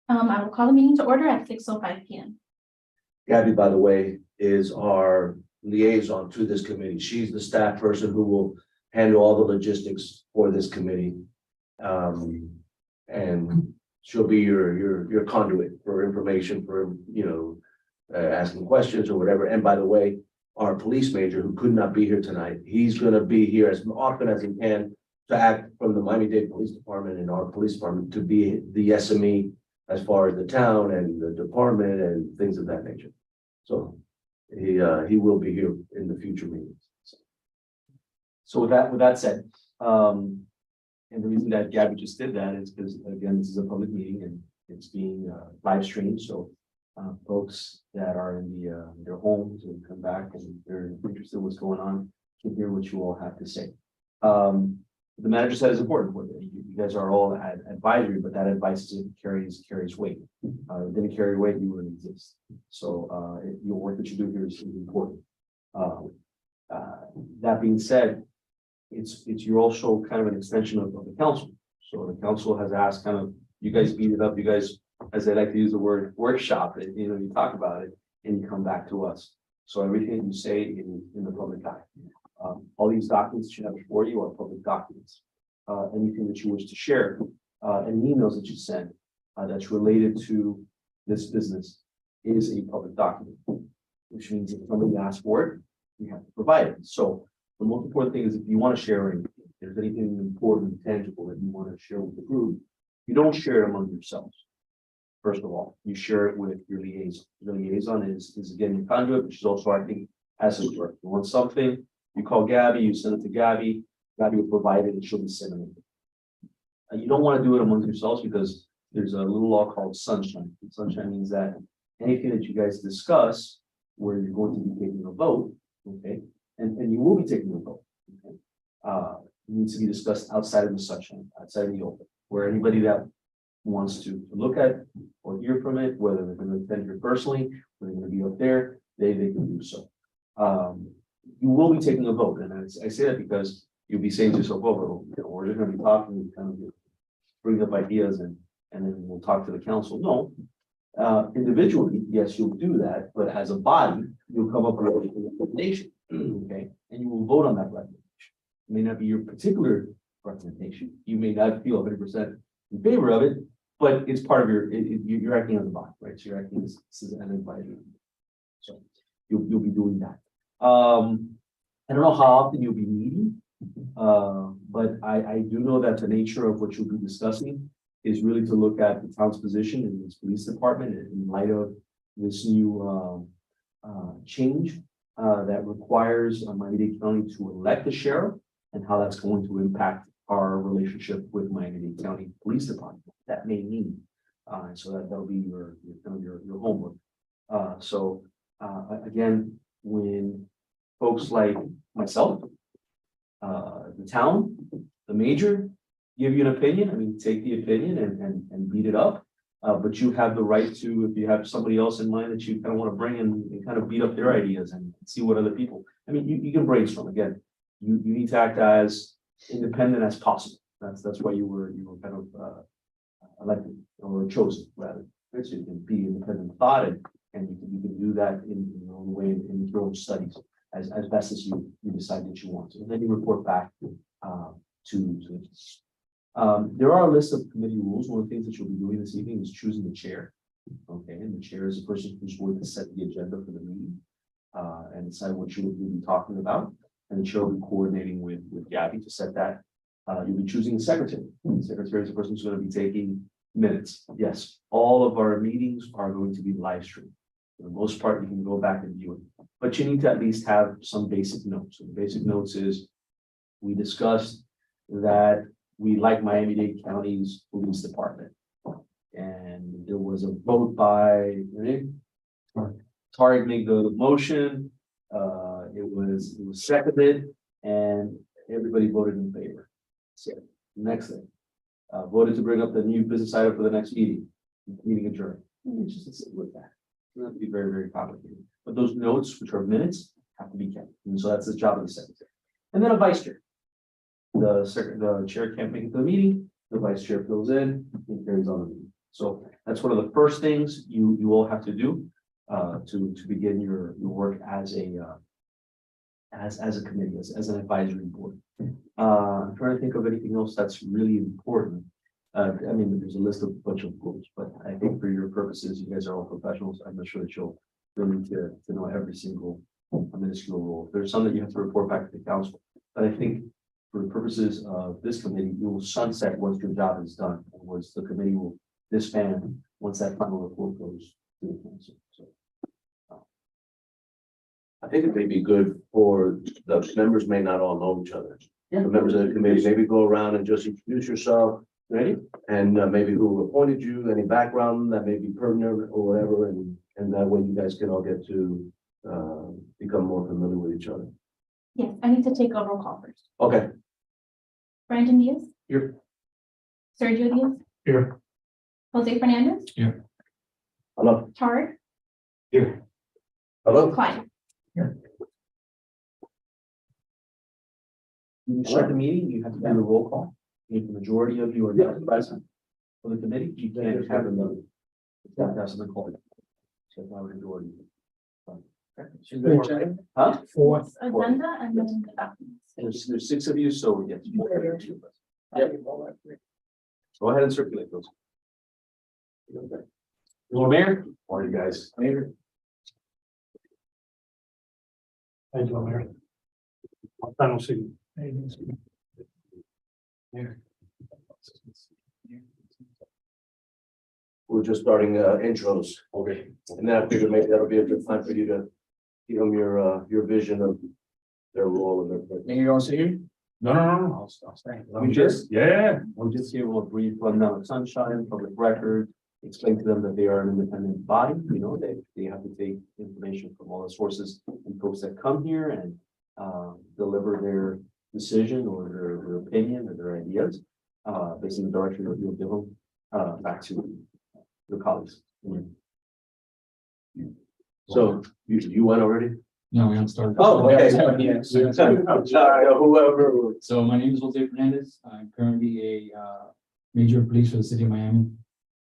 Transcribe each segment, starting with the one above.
I will call the meeting to order at 6:05 p.m. Gabby, by the way, is our liaison to this committee. She's the staff person who will handle all the logistics for this committee. And she'll be your conduit for information for, asking questions or whatever. And by the way, our police major who could not be here tonight, he's gonna be here as often as he can to act from the Miami-Dade Police Department and our police department to be the SME as far as the town and the department and things of that nature. So he will be here in the future meetings. So with that said, and the reason that Gabby just did that is because, again, this is a public meeting and it's being live streamed. So folks that are in their homes and come back and they're interested in what's going on can hear what you all have to say. The manager said it's important for you. You guys are all at advisory, but that advice carries weight. It didn't carry weight, you wouldn't exist. So your work that you do here is important. That being said, you're also kind of an extension of the council. So the council has asked kind of, you guys beat it up, you guys, as they like to use the word, workshop it, you talk about it and you come back to us. So everything you say in the public eye. All these documents you have before you are public documents. Anything that you wish to share, and emails that you send that's related to this business is a public document, which means if somebody asks for it, you have to provide it. So the most important thing is if you want to share anything, if there's anything important, tangible that you want to share with the group, you don't share it among yourselves. First of all, you share it with your liaison. The liaison is again your conduit, which is also, I think, as a work. You want something, you call Gabby, you send it to Gabby, Gabby will provide it and she'll be sending it. You don't want to do it among yourselves because there's a little law called sunshine. And sunshine means that anything that you guys discuss where you're going to be taking a vote, okay, and you will be taking a vote, okay, needs to be discussed outside of the sunshine, outside of the open, where anybody that wants to look at or hear from it, whether they're going to attend here personally, or they're going to be up there, they can do so. You will be taking a vote, and I say that because you'll be saying to yourself, "Oh, we're just going to be talking, kind of bring up ideas, and then we'll talk to the council." No, individually, yes, you'll do that, but as a body, you'll come up with a recommendation, okay, and you will vote on that recommendation. It may not be your particular recommendation. You may not feel 100% in favor of it, but it's part of you're acting as a body, right? So you're acting as an advisor. So you'll be doing that. I don't know how often you'll be meeting, but I do know that the nature of what you'll be discussing is really to look at the town's position in this police department in light of this new change that requires Miami-Dade County to elect a sheriff and how that's going to impact our relationship with Miami-Dade County Police Department. That may mean, so that'll be your homework. Again, when folks like myself, the town, the major, give you an opinion, I mean, take the opinion and beat it up. But you have the right to, if you have somebody else in mind that you kind of want to bring in and kind of beat up their ideas and see what other people, I mean, you can brainstorm. Again, you need to act as independent as possible. That's why you were kind of elected or chosen rather. Right? So you can be independent thought and you can do that in your own way in your own studies as best as you decide that you want to. And then you report back to there are a list of committee rules. One of the things that you'll be doing this evening is choosing the chair. Okay, and the chair is the person who's going to set the agenda for the meeting and decide what you will be talking about. And the chair will be coordinating with Gabby to set that. You'll be choosing a secretary. The secretary is the person who's going to be taking minutes. Yes, all of our meetings are going to be live streamed. For the most part, you can go back and view it, but you need to at least have some basic notes. So the basic notes is we discussed that we like Miami-Dade County's police department, and there was a vote by Tarek made the motion. It was seconded, and everybody voted in favor. So next thing, voted to bring up the new business item for the next meeting adjourned. It's just as simple as that. It doesn't have to be very, very complicated. But those notes, which are minutes, have to be kept. And so that's the job of the secretary. And then a vice chair. The chair can't make it to the meeting. The vice chair fills in and carries on the meeting. So That's one of the first things you all have to do to begin your work as a committee, as an advisory board. I'm trying to think of anything else that's really important. I mean, there's a list of bunch of rules, but I think for your purposes, you guys are all professionals. I'm not sure that you'll need to know every single minuscule rule. There's some that you have to report back to the council, but I think for the purposes of this committee, you will sunset once your job is done, and once the committee will disband once that final report goes to the council. So, I think it may be good for the members may not all know each other. yeah, The members of the committee, maybe go around and just introduce yourself. ready? And maybe who appointed you, any background that may be pertinent or whatever, and that way you guys can all get to become more familiar with each other. Yes, I need to take a roll call first. Okay. Brandon Diaz, Here. Sergio Diaz, Here. Jose Fernandez, Hello. Char, Here. Hello. Klein. When you start the meeting, you have to do the roll call. If the majority of you are not present for the committee, you can't have a meeting. You have to have something called. So if I were majority. Huh? Yes, agenda and then the documents. There's 6 of you, so yes. Yeah. Go ahead and circulate those. You want Mayor? Or you guys? Mayor. Thank you, Mayor. I don't see. We're just starting intros. Okay. And then I figured maybe that'll be a good time for you to give them your vision of their role and their. Mayor, you want to sit here? No, I'll stay. We just, Yeah. we'll just give them a brief rundown of sunshine, public record, explain to them that they are an independent body, you know, they have to take information from all the sources and folks that come here and deliver their decision or their opinion or their ideas, based on the direction that you'll give them, back to your colleagues. So you went already? No, we haven't started. Oh, okay. Yeah. Whoever. So my name is Jose Fernandez. I'm currently a major of police for the city of Miami.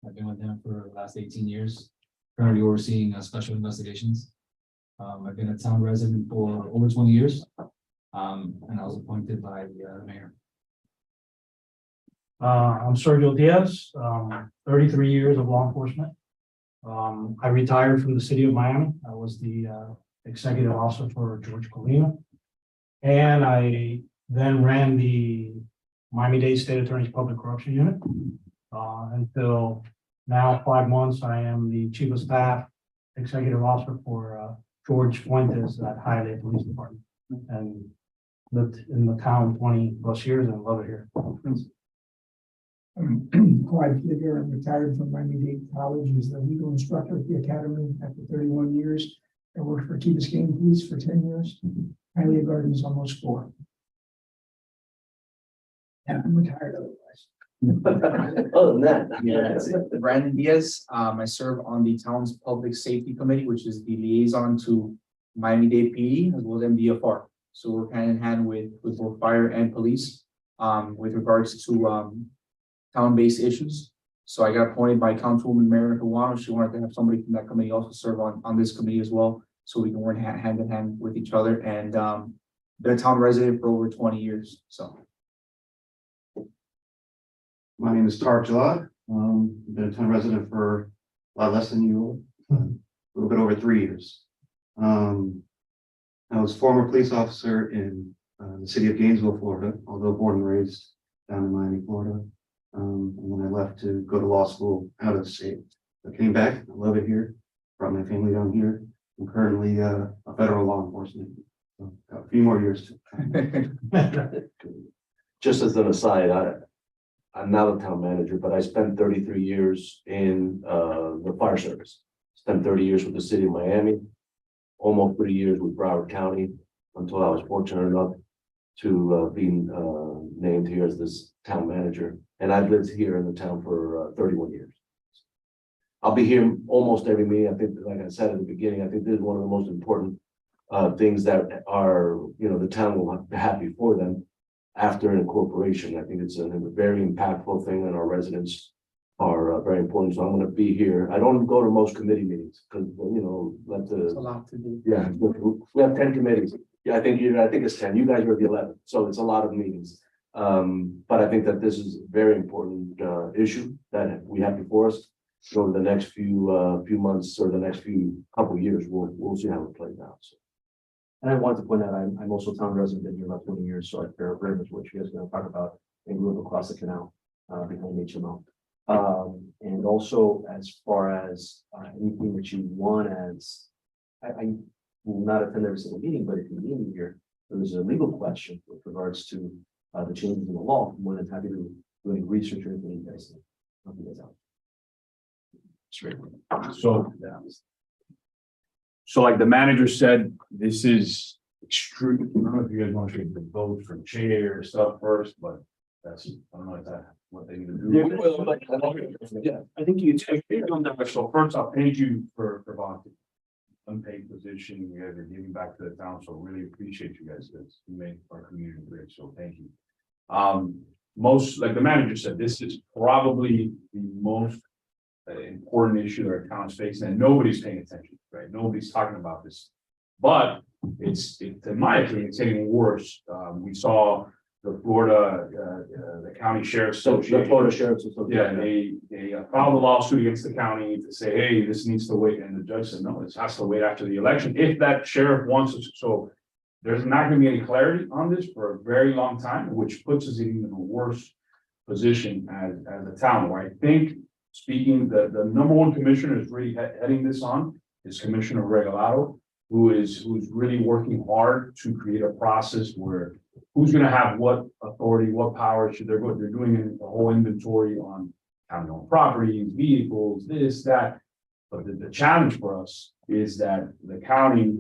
I've been with them for the last 18 years, currently overseeing special investigations. I've been a town resident for over 20 years, and I was appointed by the mayor. I'm Sergio Diaz, 33 years of law enforcement. I retired from the city of Miami. I was the executive officer for George Colina. And I then ran the Miami-Dade State Attorney's Public Corruption Unit. Until now, 5 months, I am the chief of staff, executive officer for George Fuentes at Hialeah Police Department. And lived in the town 20+ years and love it here. Clyde Fligger, I'm retired from Miami-Dade College, was the legal instructor at the academy after 31 years. I worked for Key Biscayne Police for 10 years. Hialeah Gardens almost 4. And I'm retired otherwise. Other than that. That's it. Brandon Diaz, I serve on the town's public safety committee, which is the liaison to Miami-Dade PD as well as MDFR. So we're hand in hand with both fire and police with regards to town-based issues. So I got appointed by Councilwoman Mary Juano. She wanted to have somebody from that committee also serve on this committee as well, so we can work hand in hand with each other. And been a town resident for over 20 years. So. My name is Tarek Jalad. Been a town resident for a lot less than you, a little bit over 3 years. I was former police officer in the city of Gainesville, Florida, although born and raised down in Miami, Florida. And when I left to go to law school out of state, I came back. I love it here. Brought my family down here. I'm currently a federal law enforcement. So got a few more years to. Just as an aside, I'm not a town manager, but I spent 33 years in the fire service. Spent 30 years with the city of Miami, almost 3 years with Broward County, until I was fortunate enough to be named here as this town manager. And I've lived here in the town for 31 years. I'll be here almost every meeting. I think, like I said at the beginning, I think this is one of the most important things that are, the town will have before them after an incorporation. I think it's a very impactful thing, and our residents are very important. So I'm gonna be here. I don't go to most committee meetings because, let It's a the, lot to do. yeah, we have 10 committees. Yeah, I think it's 10. You guys are the 11, so it's a lot of meetings. But I think that this is a very important issue that we have before us. So over the next few months or the next few couple of years, we'll see how it plays out. So. And I wanted to point out, I'm also a town resident, been here about 20 years, so I care very much what you guys are gonna talk about and grew up across the canal, behind HMO. And also as far as anything that you want as, I will not attend every single meeting, but if you need me here, there's a legal question with regards to the changes in the law, I'm more than happy to do any research or anything you guys need. Help you guys out. So like the manager said, this is extreme. I don't know if you guys want to take the vote for chair stuff first, but that's, I don't know if that's what they need to do. Yeah. I think you take on that. So first, I'll pay you for volunteer. Unpaid position, you guys are giving back to the town, so really appreciate you guys. Because you make our community great, so thank you. Most, like the manager said, this is probably the most important issue that our town is facing, and nobody's paying attention, right? Nobody's talking about this, but it's in my opinion, it's getting worse. We saw the Florida, the county sheriff's association. The Florida Sheriff's Association. Yeah, they filed a lawsuit against the county to say, hey, this needs to wait, and the judge said, no, this has to wait after the election if that sheriff wants us. So there's not going to be any clarity on this for a very long time, which puts us in even a worse position as a town, where I think, speaking, the number one commissioner is really heading this on is Commissioner Regalado, who's really working hard to create a process where who's going to have what authority, what power should they're doing a whole inventory on county-owned properties, vehicles, this, that. But the challenge for us is that the county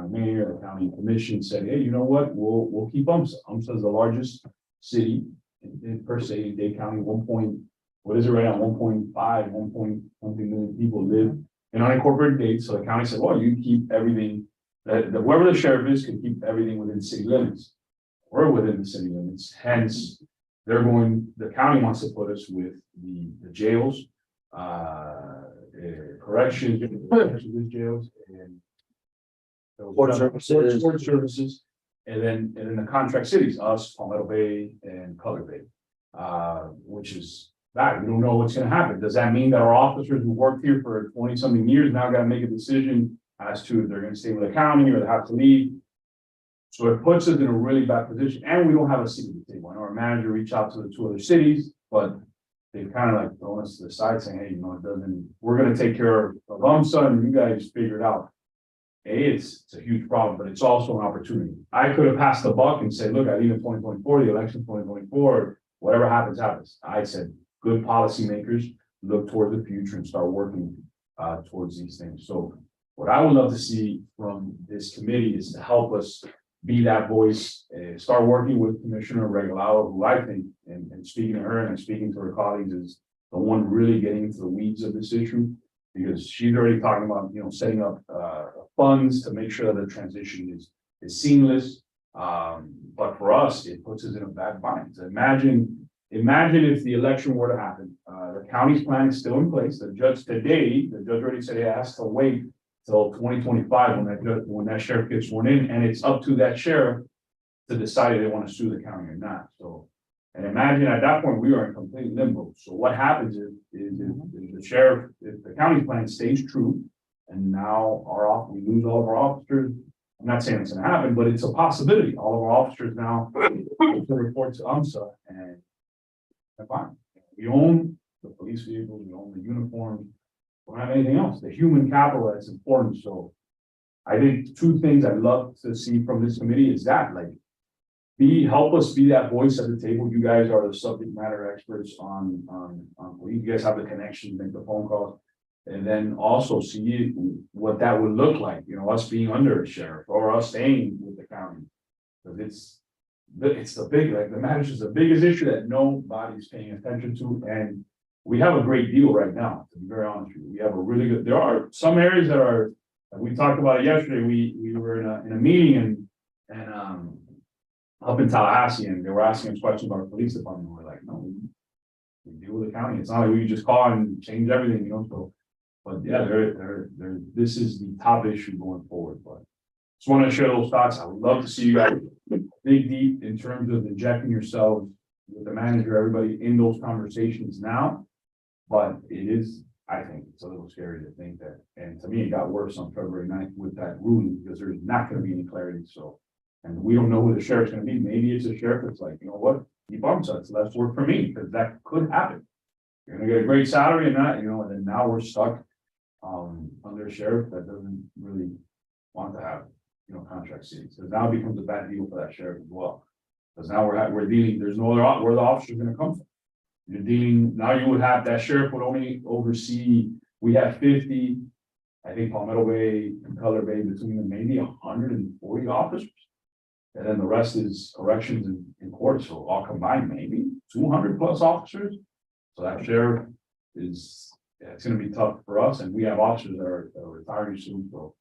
mayor, the county commission said, hey, you know what, we'll keep UMSA. UMSA is the largest city in per se in Dade County, what is it right now? 1.5, 1 something million people live in unincorporated Dade. So the county said, well, you keep everything, whoever the sheriff is can keep everything within city limits. We're within the city limits, hence the county wants to put us with the jails, corrections, jails, and Court services. Court services, and then the contract cities, us, Palmetto Bay and Cutler Bay, which is that we don't know what's going to happen. Does that mean that our officers who worked here for 20 something years now got to make a decision as to if they're going to stay with the county or they have to leave? So it puts us in a really bad position, and we don't have a seat at the table. I know our manager reached out to the 2 other cities, but they've kind of like thrown us to the side saying, hey, we're going to take care of UMSA and you guys figure it out. It's a huge problem, but it's also an opportunity. I could have passed the buck and said, look, I leave in 2024, the election 2024, whatever happens, happens. I said, good policymakers look toward the future and start working towards these things. So what I would love to see from this committee is to help us be that voice, start working with Commissioner Regalado, who I think, and speaking to her and speaking to her colleagues, is the one really getting into the weeds of this issue, because she's already talking about, setting up funds to make sure that the transition is seamless. But for us, it puts us in a bad bind. So imagine if the election were to happen, the county's plan is still in place. The judge already said he has to wait till 2025 when that sheriff gets sworn in, and it's up to that sheriff to decide if they want to sue the county or not. So, and imagine at that point we are in complete limbo. So what happens is the sheriff, if the county plan stays true, and now we lose all of our officers. I'm not saying it's going to happen, but it's a possibility. All of our officers now to report to UMSA, and they're fine. We own the police vehicles, we own the uniforms. We don't have anything else. The human capital that's important. So I think 2 things I'd love to see from this committee is that, like, help us be that voice at the table. You guys are the subject matter experts on you guys have the connection, make the phone calls, and then also see what that would look like, us being under a sheriff or us staying with the county. Because it's the big, like the manager is the biggest issue that nobody's paying attention to. And we have a great deal right now, to be very honest with you. We have a really good, there are some areas that are, we talked about it yesterday. We were in a meeting and up in Tallahassee, and they were asking us questions about our police department. We're like, no, we deal with the county. It's not like we just call and change everything, you know, so. But yeah, this is the top issue going forward, but just want to share those thoughts. I would love to see you guys dig deep in terms of injecting yourselves with the manager, everybody in those conversations now. But it is, I think it's a little scary to think that, and to me, it got worse on February 9th with that ruling, because there's not going to be any clarity, so. And we don't know who the sheriff's gonna be. Maybe it's a sheriff that's like, you know what, keep on, so it's less work for me, because that could happen. You're gonna get a great salary and that, you know, and then now we're stuck under a sheriff that doesn't really want to have, you know, contract cities. Because now it becomes a bad deal for that sheriff as well. Because now we're dealing, there's no other, where the officer's gonna come from. You're dealing, now you would have, that sheriff would only oversee, we have 50, I think Palmetto Bay and Color Bay, between them, maybe 140 officers. And then the rest is corrections in court, so all combined, maybe 200 plus officers. So that sheriff is, yeah, it's gonna be tough for us, and we have officers that are retiring soon, so.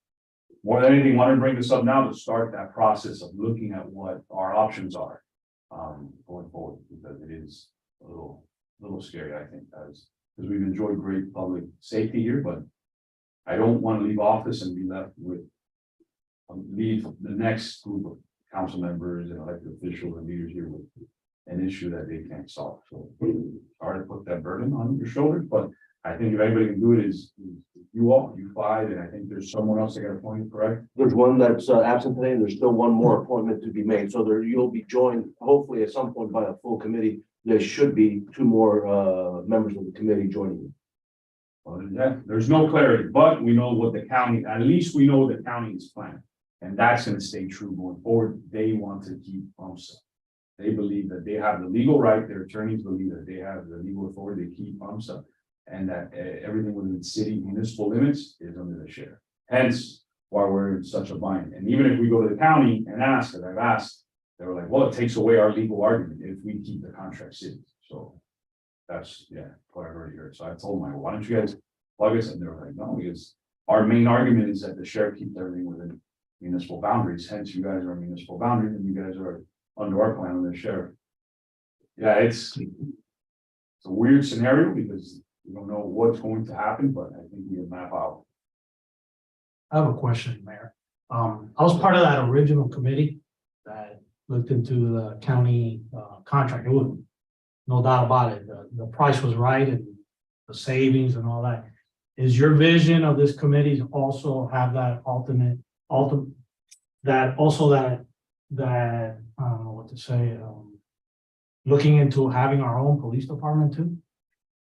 More than anything, want to bring this up now to start that process of looking at what our options are. Going forward, because it is a little scary, I think, because we've enjoyed great public safety here, but I don't want to leave office and be left with, leave the next group of council members and elected officials and leaders here with an issue that they can't solve. So sorry to put that burden on your shoulders, but I think if anybody can do it is you all, you five, and I think there's someone else that got appointed, correct? There's one that's absent today, and there's still one more appointment to be made. So there, you'll be joined hopefully at some point by a full committee. There should be 2 more members of the committee joining you. Well, yeah, there's no clarity, but we know what the county, at least we know the county is planning. And that's gonna stay true going forward. They want to keep UMSA. They believe that they have the legal right, their attorneys believe that they have the legal authority to keep UMSA. And that everything within city municipal limits is under the sheriff. Hence, why we're in such a bind. And even if we go to the county and ask, as I've asked, they were like, well, it takes away our legal argument if we keep the contract cities. So that's, yeah, what I've already heard. So I told them, why don't you guys plug us? And they were like, no, because our main argument is that the sheriff keeps everything within municipal boundaries. Hence, you guys are municipal boundaries and you guys are under our plan with the sheriff. Yeah, it's a weird scenario because we don't know what's going to happen, but I think we can map out. I have a question, Mayor. I was part of that original committee that looked into the county contract. It was no doubt about it. The price was right and the savings and all that. Is your vision of this committee to also have that that I don't know what to say, looking into having our own police department too?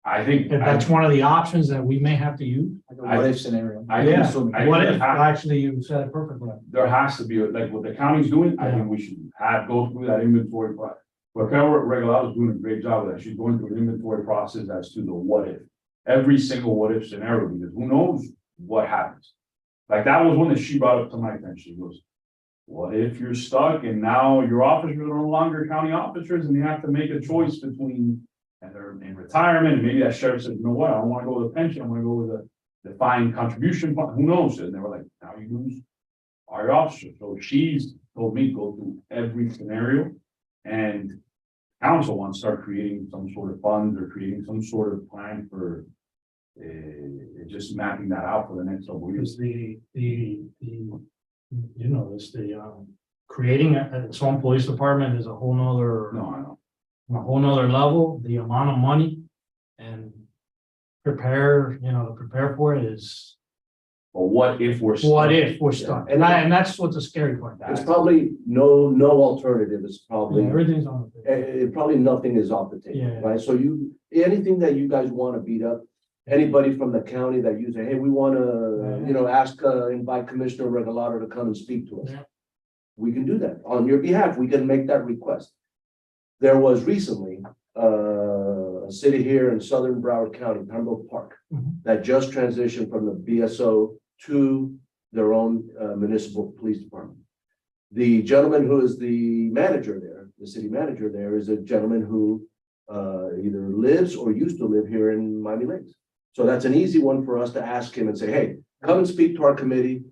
I think If that's one of the options that we may have to use. Like a what if scenario. I think Yeah, so. I what think if, actually, you said it perfectly. there has to be, like what the county's doing, I think we should go through that inventory process. But Carol Regalado is doing a great job with that. She's going through an inventory process as to the what if. Every single what if scenario, because who knows what happens. Like that was one that she brought up to my attention. She goes, what if you're stuck and now your officers are no longer county officers and you have to make a choice between, and they're in retirement, and maybe that sheriff said, you know what, I don't want to go with a pension, I want to go with a defined contribution fund, who knows? And they were like, now you lose our officers. So she's told me go through every scenario, and council wants to start creating some sort of funds or creating some sort of plan for just mapping that out for the next couple of years. Creating its own police department is a whole nother. No, I know. A whole nother level, the amount of money and to prepare for it is, But what if we're stuck? what if we're stuck? And And that's what's the scary part. It's probably no alternative. It's probably Everything's on the table. probably nothing is off the table, Yeah. right? So anything that you guys want to beat up, anybody from the county that you say, hey, we want to, invite Commissioner Regalado to come and speak to us. Yeah. We can do that on your behalf. We can make that request. There was recently a city here in southern Broward County, Pembroke Park, Mhm. that just transitioned from the BSO to their own municipal police department. The gentleman who is the manager there, the city manager there, is a gentleman who either lives or used to live here in Miami-Dade. So that's an easy one for us to ask him and say, hey, come and speak to our committee.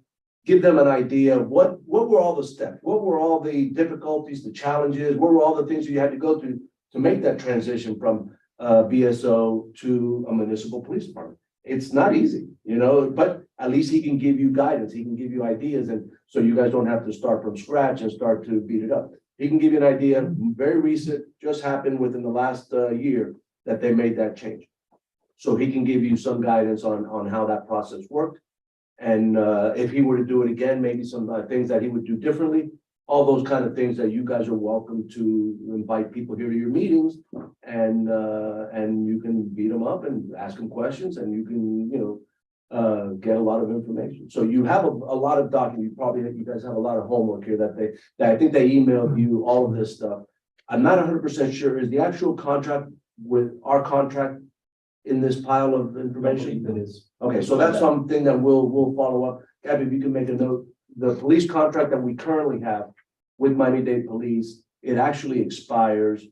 Give them an idea of what were all the steps, what were all the difficulties, the challenges, what were all the things you had to go through to make that transition from BSO to a municipal police department. It's not easy, but at least he can give you guidance. He can give you ideas. And so you guys don't have to start from scratch and start to beat it up. He can give you an idea, very recent, just happened within the last year that they made that change. So he can give you some guidance on how that process worked. And if he were to do it again, maybe some things that he would do differently, all those kind of things that you guys are welcome to invite people here to your meetings. And you can beat them up and ask them questions, and you can, get a lot of information. So you have a lot of documents. You guys have a lot of homework here that I think they emailed you all of this stuff. I'm not 100% sure. Is the actual contract with our contract in this pile of information? That is. Okay, so that's something that we'll follow up. Gabby, if you can make a note, the police contract that we currently have with Miami-Dade Police, it actually expires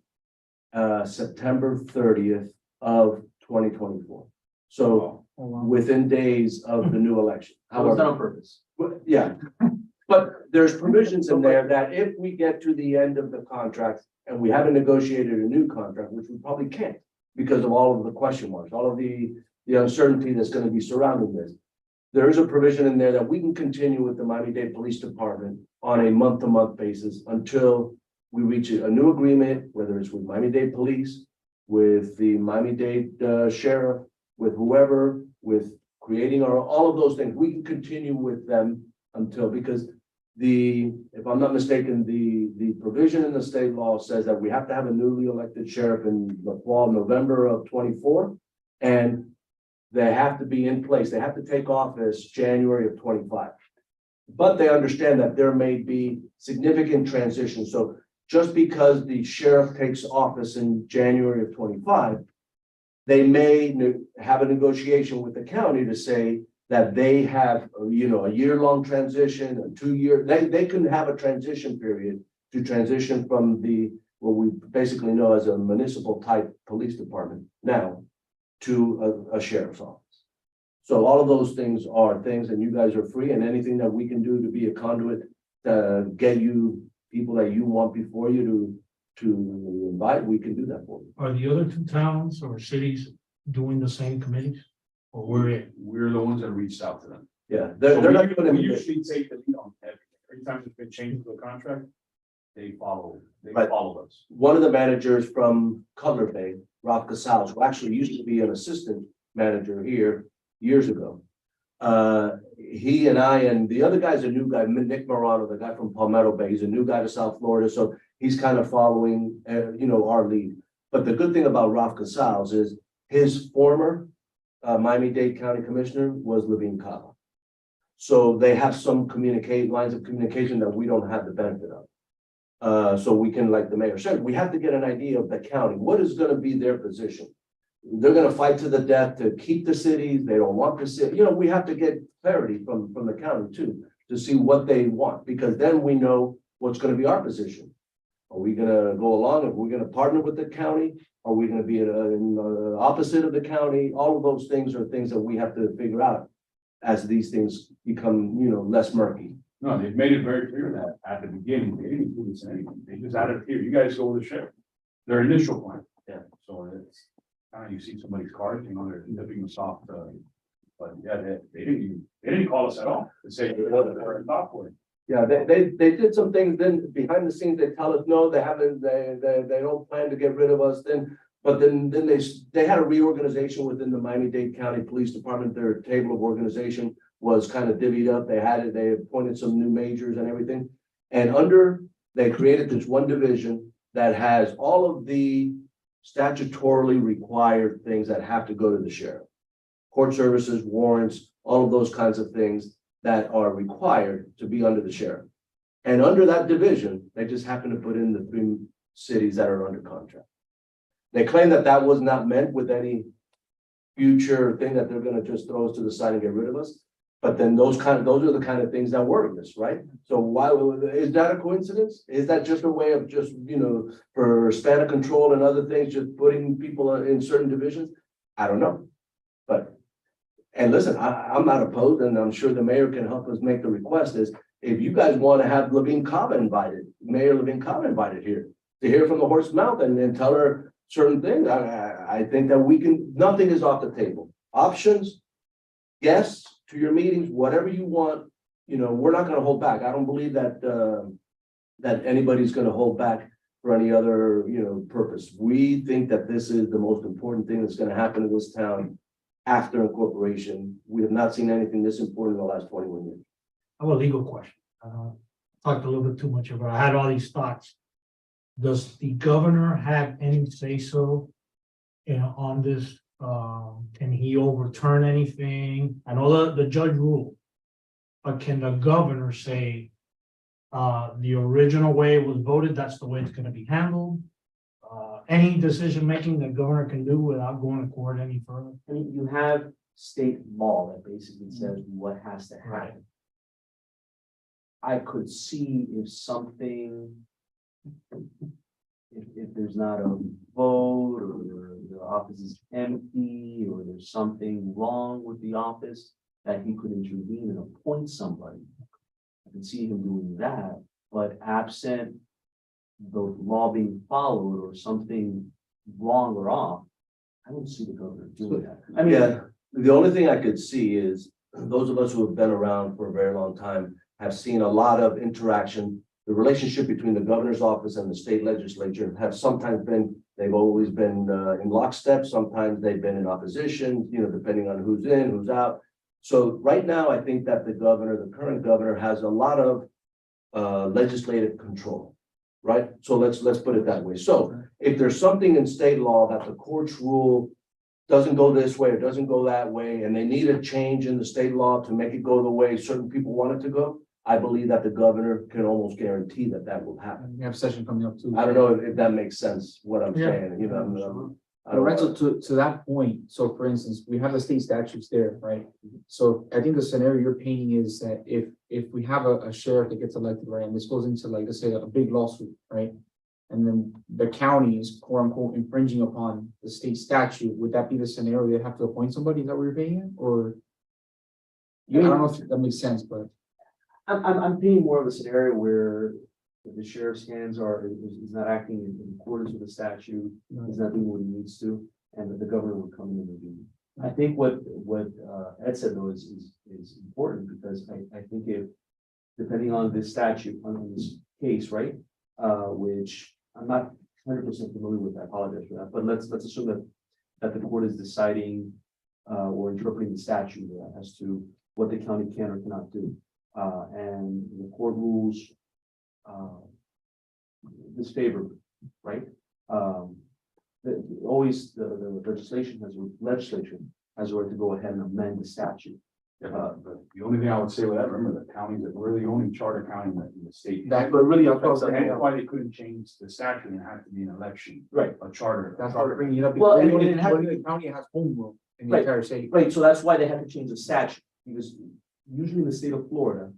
September 30th of 2024. So within days of the new election. That was done However, on purpose. yeah, but there's provisions in there that if we get to the end of the contract and we haven't negotiated a new contract, which we probably can't because of all of the question marks, all of the uncertainty that's going to be surrounding this. There is a provision in there that we can continue with the Miami-Dade Police Department on a month-to-month basis until we reach a new agreement, whether it's with Miami-Dade Police, with the Miami-Dade Sheriff, with whoever, with creating all of those things. We can continue with them until, because if I'm not mistaken, the provision in the state law says that we have to have a newly elected sheriff in the fall, November of 24, and they have to be in place. They have to take office January of 25. But they understand that there may be significant transition. So just because the sheriff takes office in January of 25, they may have a negotiation with the county to say that they have, a year-long transition, a 2-year, they can have a transition period to transition from what we basically know as a municipal type police department now to a sheriff's office. So all of those things are things, and you guys are free, and anything that we can do to be a conduit to get you people that you want before you to invite, we can do that for you. Are the other two towns or cities doing the same committees? Or We're the ones that reached out to them. Yeah, So they're not doing we anything. usually take the lead on everything. Every time there's been changes to the contract, they follow Right. us. One of the managers from Cutler Bay, Ralph Casals, who actually used to be an assistant manager here years ago. He and I, and the other guy's a new guy, Nick Morano, the guy from Palmetto Bay. He's a new guy to South Florida, so he's kind of following, our lead. But the good thing about Ralph Casals is his former Miami-Dade County Commissioner was Levine Cava. So they have some lines of communication that we don't have the benefit of. So we can, like the mayor said, we have to get an idea of the county. What is going to be their position? They're going to fight to the death to keep the cities. They don't want the city. We have to get clarity from the county too, to see what they want, because then we know what's going to be our position. Are we going to go along? Are we going to partner with the county? Are we going to be in the opposite of the county? All of those things are things that we have to figure out as these things become, less murky. No, they've made it very clear that at the beginning, they didn't include this in anything. They just added here, you guys go with the sheriff. Their initial plan. Yeah. So it's kind of, you see somebody's card, they're nipping us off. But yeah, they didn't call us at all. They say, we're in top for it. Yeah, they did some things, then behind the scenes, they tell us, no, they haven't, they don't plan to get rid of us, but then they had a reorganization within the Miami-Dade County Police Department. Their table of organization was kind of divvied up. They appointed some new majors and everything. And they created this one division that has all of the statutorily required things that have to go to the sheriff. Court services, warrants, all of those kinds of things that are required to be under the sheriff. And under that division, they just happen to put in the 3 cities that are under contract. They claim that was not meant with any future thing that they're going to just throw us to the side and get rid of us. But then those are the kind of things that worry us, right? So why is that a coincidence? Is that just a way of just, for span of control and other things, just putting people in certain divisions? I don't know. And listen, I'm not opposed, and I'm sure the mayor can help us make the request, is if you guys want to have Levine Cava invited, Mayor Levine Cava invited here to hear from the horse's mouth and tell her certain things. I think that we can, nothing is off the table. Options, guests to your meetings, whatever you want, you know, we're not gonna hold back. I don't believe that, that anybody's gonna hold back for any other, you know, purpose. We think that this is the most important thing that's gonna happen in this town after incorporation. We have not seen anything this important in the last 21 years. I have a legal question. Talked a little bit too much about, I had all these thoughts. Does the governor have any say so? You know, on this, can he overturn anything? I know the judge ruled. But can the governor say, the original way it was voted, that's the way it's gonna be handled? Any decision making the governor can do without going to court any further? I mean, you have state law that basically says what has to Right. happen. I could see if something. If there's not a vote or the office is empty or there's something wrong with the office, that he could intervene and appoint somebody. I can see him doing that, but absent the law being followed or something wrong or off, I don't see the governor doing that. I mean, Yeah, the only thing I could see is those of us who have been around for a very long time have seen a lot of interaction. The relationship between the governor's office and the state legislature have sometimes been, they've always been in lockstep. Sometimes they've been in opposition, you know, depending on who's in, who's out. So right now, I think that the governor, the current governor, has a lot of legislative control, right? So let's put it that way. So if there's something in state law that the courts rule doesn't go this way or doesn't go that way, and they need a change in the state law to make it go the way certain people want it to go, I believe that the governor can almost guarantee that that will happen. We have session coming up too. I don't know if that makes sense, what I'm Yeah. saying, you know, I don't Lorenzo, want- to that point, so for instance, we have the state statutes there, right? So I think the scenario you're painting is that if we have a sheriff that gets elected, right, and this goes into like, let's say, a big lawsuit, right? And then the county is quote unquote infringing upon the state statute, would that be the scenario they have to appoint somebody? Is that what you're painting, or? Yeah, I don't know if that makes sense, but. I'm thinking more of a scenario where the sheriff's hands is not acting in accordance with the statute, he's not doing what he needs to, and that the governor would come in and do. I think what Ed said though is important, because I think if, depending on this statute, on this case, right? Which I'm not 100% familiar with, I apologize for that, but let's assume that the court is deciding or interpreting the statute as to what the county can or cannot do. And the court rules disfavorably, right? Always the legislature has a right to go ahead and amend the statute. Yeah, but the only thing I would say with that, remember the county, that we're the only charter county in the state. That, but really, That's why they couldn't change the statute and it had to be an election. Right. A charter. that's why we're bringing it up. Well, and Only it has- the county has home rule in the Right. entire state. Right, so that's why they have to change the statute, because usually in the state of Florida,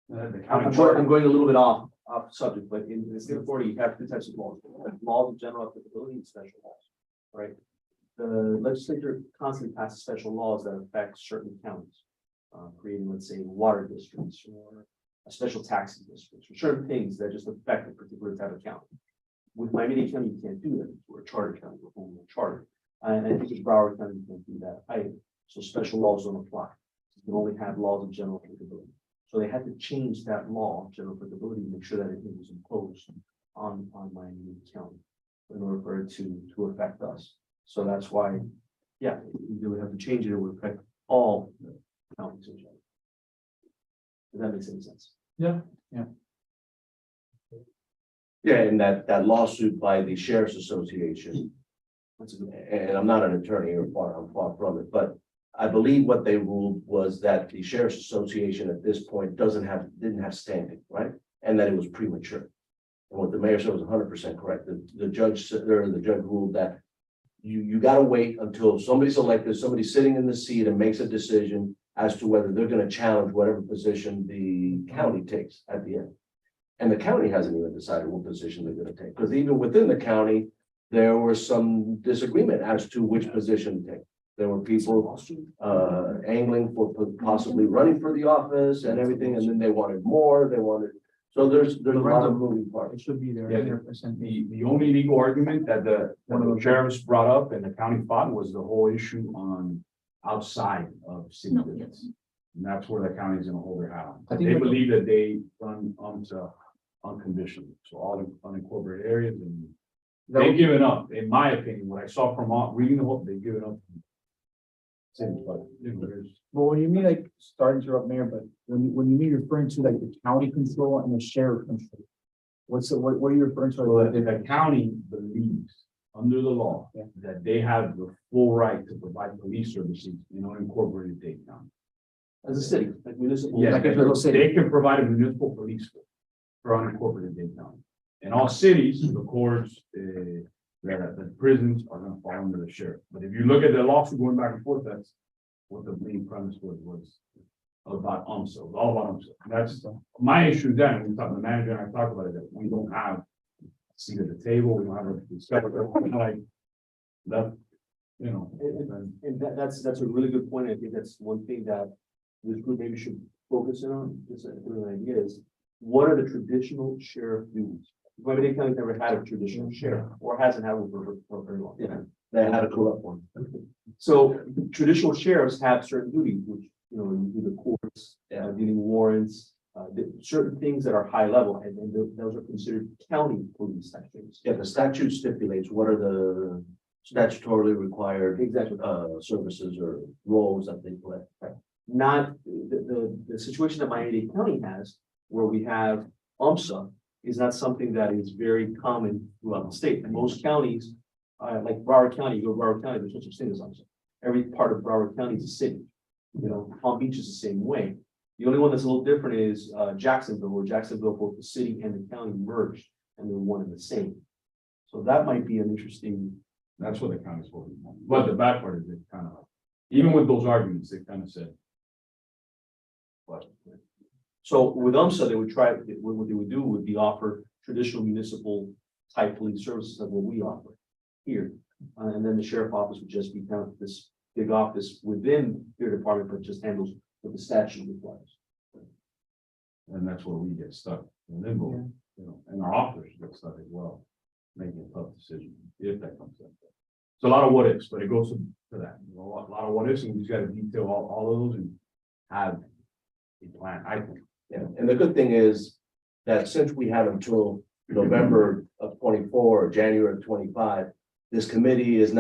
The I'm county going, I'm going a little bit off subject, but in the state of Florida, you have two types of laws: laws of general applicability and special laws, right? The legislature constantly passes special laws that affect certain counties, creating, let's say, water districts or a special taxing district, or certain things that just affect a particular type of county. With Miami-Dade County, you can't do that. We're a charter county, we're home rule charter, and I think with Broward County, you can't do that either. So special laws don't apply. You can only have laws of general applicability. So they had to change that law of general applicability to make sure that it was imposed on Miami-Dade County in order for it to affect us. So that's why, yeah, they would have to change it. It would affect all counties in general. Does that make any sense? Yeah, and that lawsuit by the Sheriff's Association, That's a good. and I'm not an attorney or I'm far from it, but I believe what they ruled was that the Sheriff's Association at this point didn't have standing, right? And that it was premature. And what the mayor said was 100% correct. The judge said, or the judge ruled that you gotta wait until somebody's elected, somebody's sitting in the seat and makes a decision as to whether they're gonna challenge whatever position the county takes at the end. And the county hasn't even decided what position they're gonna take, because even within the county, there was some disagreement as to which position to take. There were people angling for possibly running for the office and everything, and then they wanted more, they wanted, So there's a lot of moving parts. It should be there, Yeah. 100%. The only legal argument that one of the sheriffs brought up and the county fought was the whole issue on outside of city No, limits. And that's where the county's gonna hold their hat on. I think They what the- believe that they run onto unconditional, so all the unincorporated areas and they've given up, in my opinion, what I saw from reading the whole, they've given up. Seems like, you know, there's. Well, when you mean like, sorry to interrupt, Mayor, but when you mean referring to like the county control and the sheriff control, what are you referring to? So if the county believes, under the law, Yeah. that they have the full right to provide police services in unincorporated Dade County. As a city, like municipal. Yeah, Like a little city. they can provide a municipal police force for unincorporated Dade County. In all cities, the courts, the prisons are gonna fall under the sheriff. But if you look at the lawsuit going back and forth, that's what the main premise was about UMSA, it was all about UMSA. That's my issue then, when we talk to the manager and I talk about it, that we don't have a seat at the table, we don't have a discussion, like that, you know. And that's a really good point. I think that's one thing that this group maybe should focus in on, just an idea is, what are the traditional sheriff duties? Miami-Dade County never had a traditional sheriff, or hasn't had one for very long. Yeah. They had a corrupt one. So traditional sheriffs have certain duties, which, you know, you do the courts, dealing warrants, certain things that are high level, and those are considered county police type things. Yeah, the statute stipulates what are the statutorily required Exactly. services or roles that they play. Not the situation that Miami-Dade County has, where we have UMSA, is not something that is very common throughout the state. Most counties, like Broward County, you go to Broward County, there's no such thing as UMSA. Every part of Broward County is a city. You know, Palm Beach is the same way. The only one that's a little different is Jacksonville, where Jacksonville, both the city and the county merged, and they're one and the same. So that might be an interesting. That's what the county's supposed to do. But the bad part is it kind of, even with those arguments, they kind of said. But So with UMSA, they would try, what they would do would be offer traditional municipal type police services like what we offer here. And then the sheriff office would just be kind of this big office within your department, but just handles what the statute requires. and that's where we get stuck in limbo, you know, and our officers get stuck as well, making a tough decision if that comes up. It's a lot of what ifs, but it goes to that, you know, a lot of what ifs, and we just got to detail all of those and have a plan, I think. Yeah, and the good thing is that since we have until November of 24 or January of 25, this committee doesn't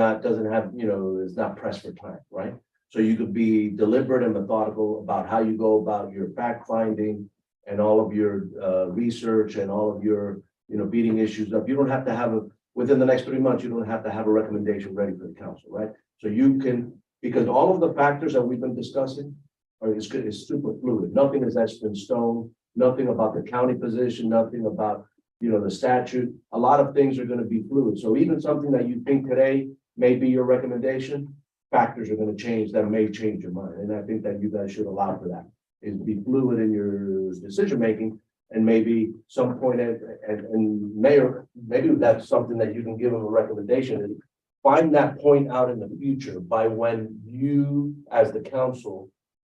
have, is not pressed for time, right? So you could be deliberate and methodical about how you go about your fact finding and all of your research and all of your, beating issues up. You don't have to have within the next 3 months, you don't have to have a recommendation ready for the council, right? So you can, because all of the factors that we've been discussing is super fluid. Nothing is etched in stone, nothing about the county position, nothing about, the statute. A lot of things are going to be fluid. So even something that you think today may be your recommendation, factors are going to change that may change your mind. And I think that you guys should allow for that, is be fluid in your decision making. And maybe some point and mayor, maybe that's something that you can give them a recommendation, and find that point out in the future by when you, as the council,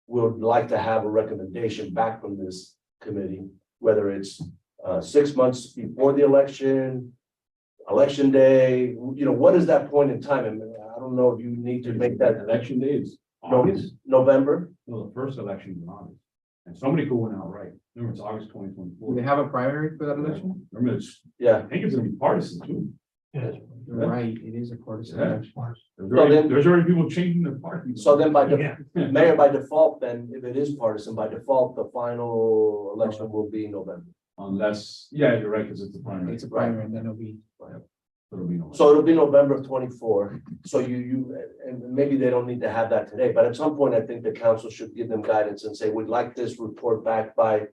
would like to have a recommendation back from this committee, whether it's 6 months before the election day, what is that point in time? And I don't know if you need to make that Election day is August, November. no, the first election is in August, and somebody could win outright. Remember, it's August Do they 2024. have a primary for that election? Remember, I Yeah, think it's gonna be partisan too. Yes. You're right, it is a partisan Yeah. election. There's already people changing their party. so then Yeah. mayor, by default, then if it is partisan, by default, the final election will be in November. Unless, yeah, you're right, because it's a primary. It's a primary and then it'll be. It'll be no. So it'll be November of 24. So and maybe they don't need to have that today, but at some point, I think the council should give them guidance and say, we'd like this report back by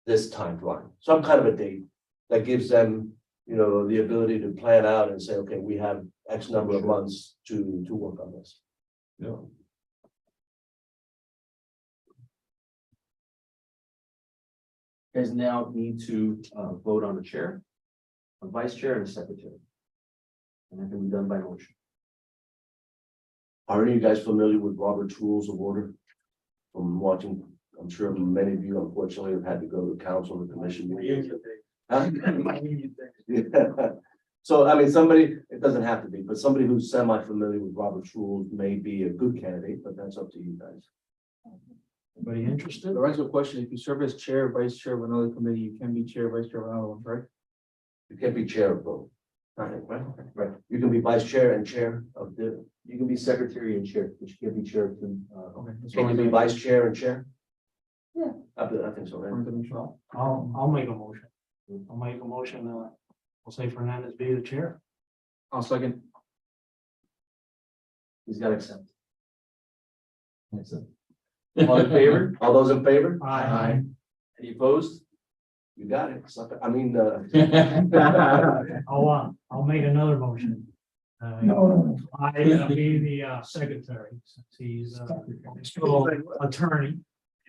this timeline, some kind of a date that gives them, the ability to plan out and say, okay, we have X number of months to work on this. Yeah. You guys now need to vote on a chair, a vice chair, and a secretary. And that can be done by motion. Are any of you guys familiar with Robert's Rules of Order from watching I'm sure many of you unfortunately have had to go to council and commission meetings. Huh? Yeah. So, I mean, somebody, it doesn't have to be, but somebody who's semi-familiar with Robert's rules may be a good candidate, but that's up to you guys. Anybody interested? Lorenzo, question, if you serve as chair, or vice chair of another committee, you can be chair, vice chair of another one, right? You can't be chair of both. Right. You can be vice chair and chair of the, You can be secretary and chair, but you can't be chair of the, Okay. you can be vice chair and chair? Yeah. I think so, right? I'll make a motion. I'll make a motion, Jose Fernandez be the chair. I'll second. he's got to accept. Excellent. All in favor? All those in favor? Aye. Any opposed? You got it. I mean, I'll make another motion. No, I be the secretary, since he's still attorney.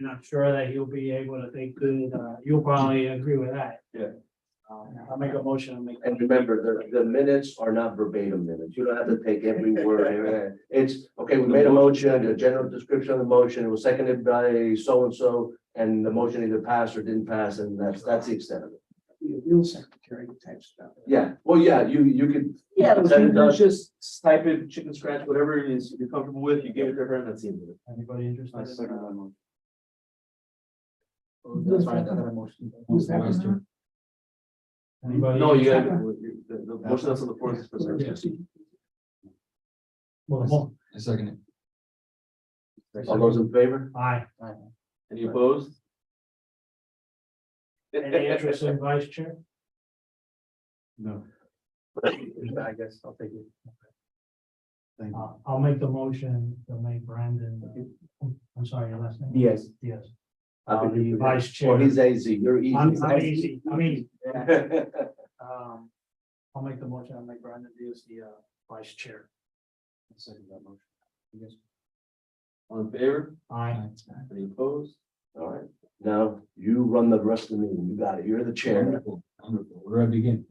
And I'm sure that he'll be able to take good, you'll probably agree with that. Yeah. I'll make a motion and make. and remember, the minutes are not verbatim minutes. You don't have to take every word. It's, okay, we made a motion, a general description of the motion, it was seconded by so-and-so, and the motion either passed or didn't pass, and that's the extent of it. the real secretary type stuff. Yeah, well, yeah, you could. Yeah, That it does. just type in chicken scratch, whatever it is you're comfortable with, you give it to her and that's the end of it. Anybody interested? I second that motion. That's fine, I got a motion. Who's that? Vice chair. Anybody? No, you got, interested? the motion that's on the floor is for secretary. Well, I second it. All those in favor? aye. Any opposed? Any interest in vice chair? No. I guess I'll take it. I'll make the motion to make Brandon, I'm sorry, your last name? Yes. Yes. I think The you- vice chair. Well, he's AZ, you're easy. I'm easy, I'll make the motion, I'll make Brandon Diaz the vice chair. Second that motion. All in favor? Aye. Any opposed? All right, now you run the rest of the meeting. You got it. You're the chair. Wonderful, wonderful. Where do I begin?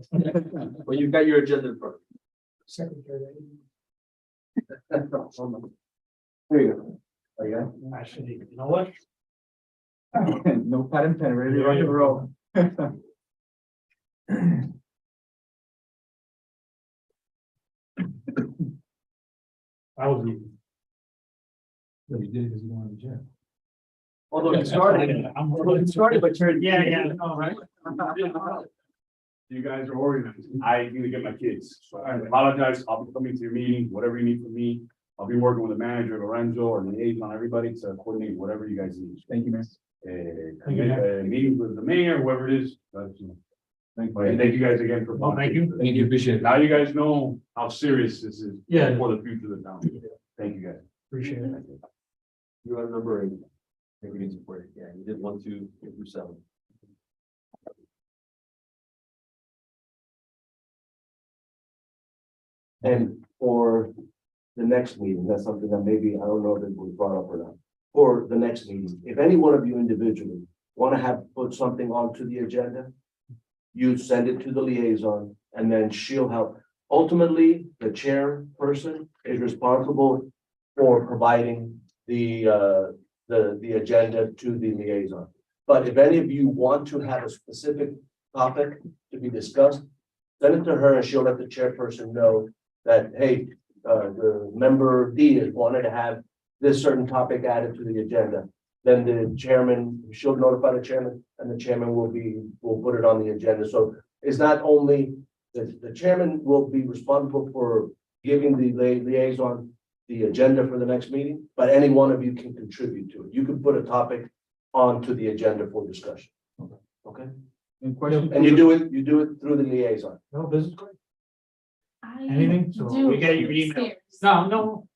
Well, you've got your agenda in front. Secretary. There you go. Are you got it? Actually, you know what? No pad and pen, ready to rock and roll. That was easy. Yeah, you did because you don't have a chair. Although you started, but you're. Yeah, no, right? You guys are organized. I need to get my kids. So I apologize. I'll be coming to your meeting, whatever you need from me. I'll be working with the manager, Lorenzo, or liaison, everybody to coordinate whatever you guys need. Thank you, man. Meetings with the mayor, whoever it is. Thank you guys again for. Well, thank you. Thank you, appreciate it. Now you guys know how serious this is. Yeah. For the future of the town. Thank you, guys. Appreciate it. You are number 8. Maybe we need to work. Yeah, you did 1, 2, 3 through 7. And for the next meeting, that's something that maybe, I don't know if it was brought up or not. For the next meeting, if any one of you individually want to have, put something onto the agenda, you send it to the liaison and then she'll help. Ultimately, the chairperson is responsible for providing the agenda to the liaison. But if any of you want to have a specific topic to be discussed, send it to her and she'll let the chairperson know that, hey, the member D has wanted to have this certain topic added to the agenda. Then the chairman, she'll notify the chairman and the chairman will put it on the agenda. So it's not only the chairman will be responsible for giving the liaison the agenda for the next meeting, but any one of you can contribute to it. You can put a topic onto the agenda for discussion. Okay? Any questions? And you do it through the liaison. No, this is great. I Anything? So do we get your email. upstairs. No.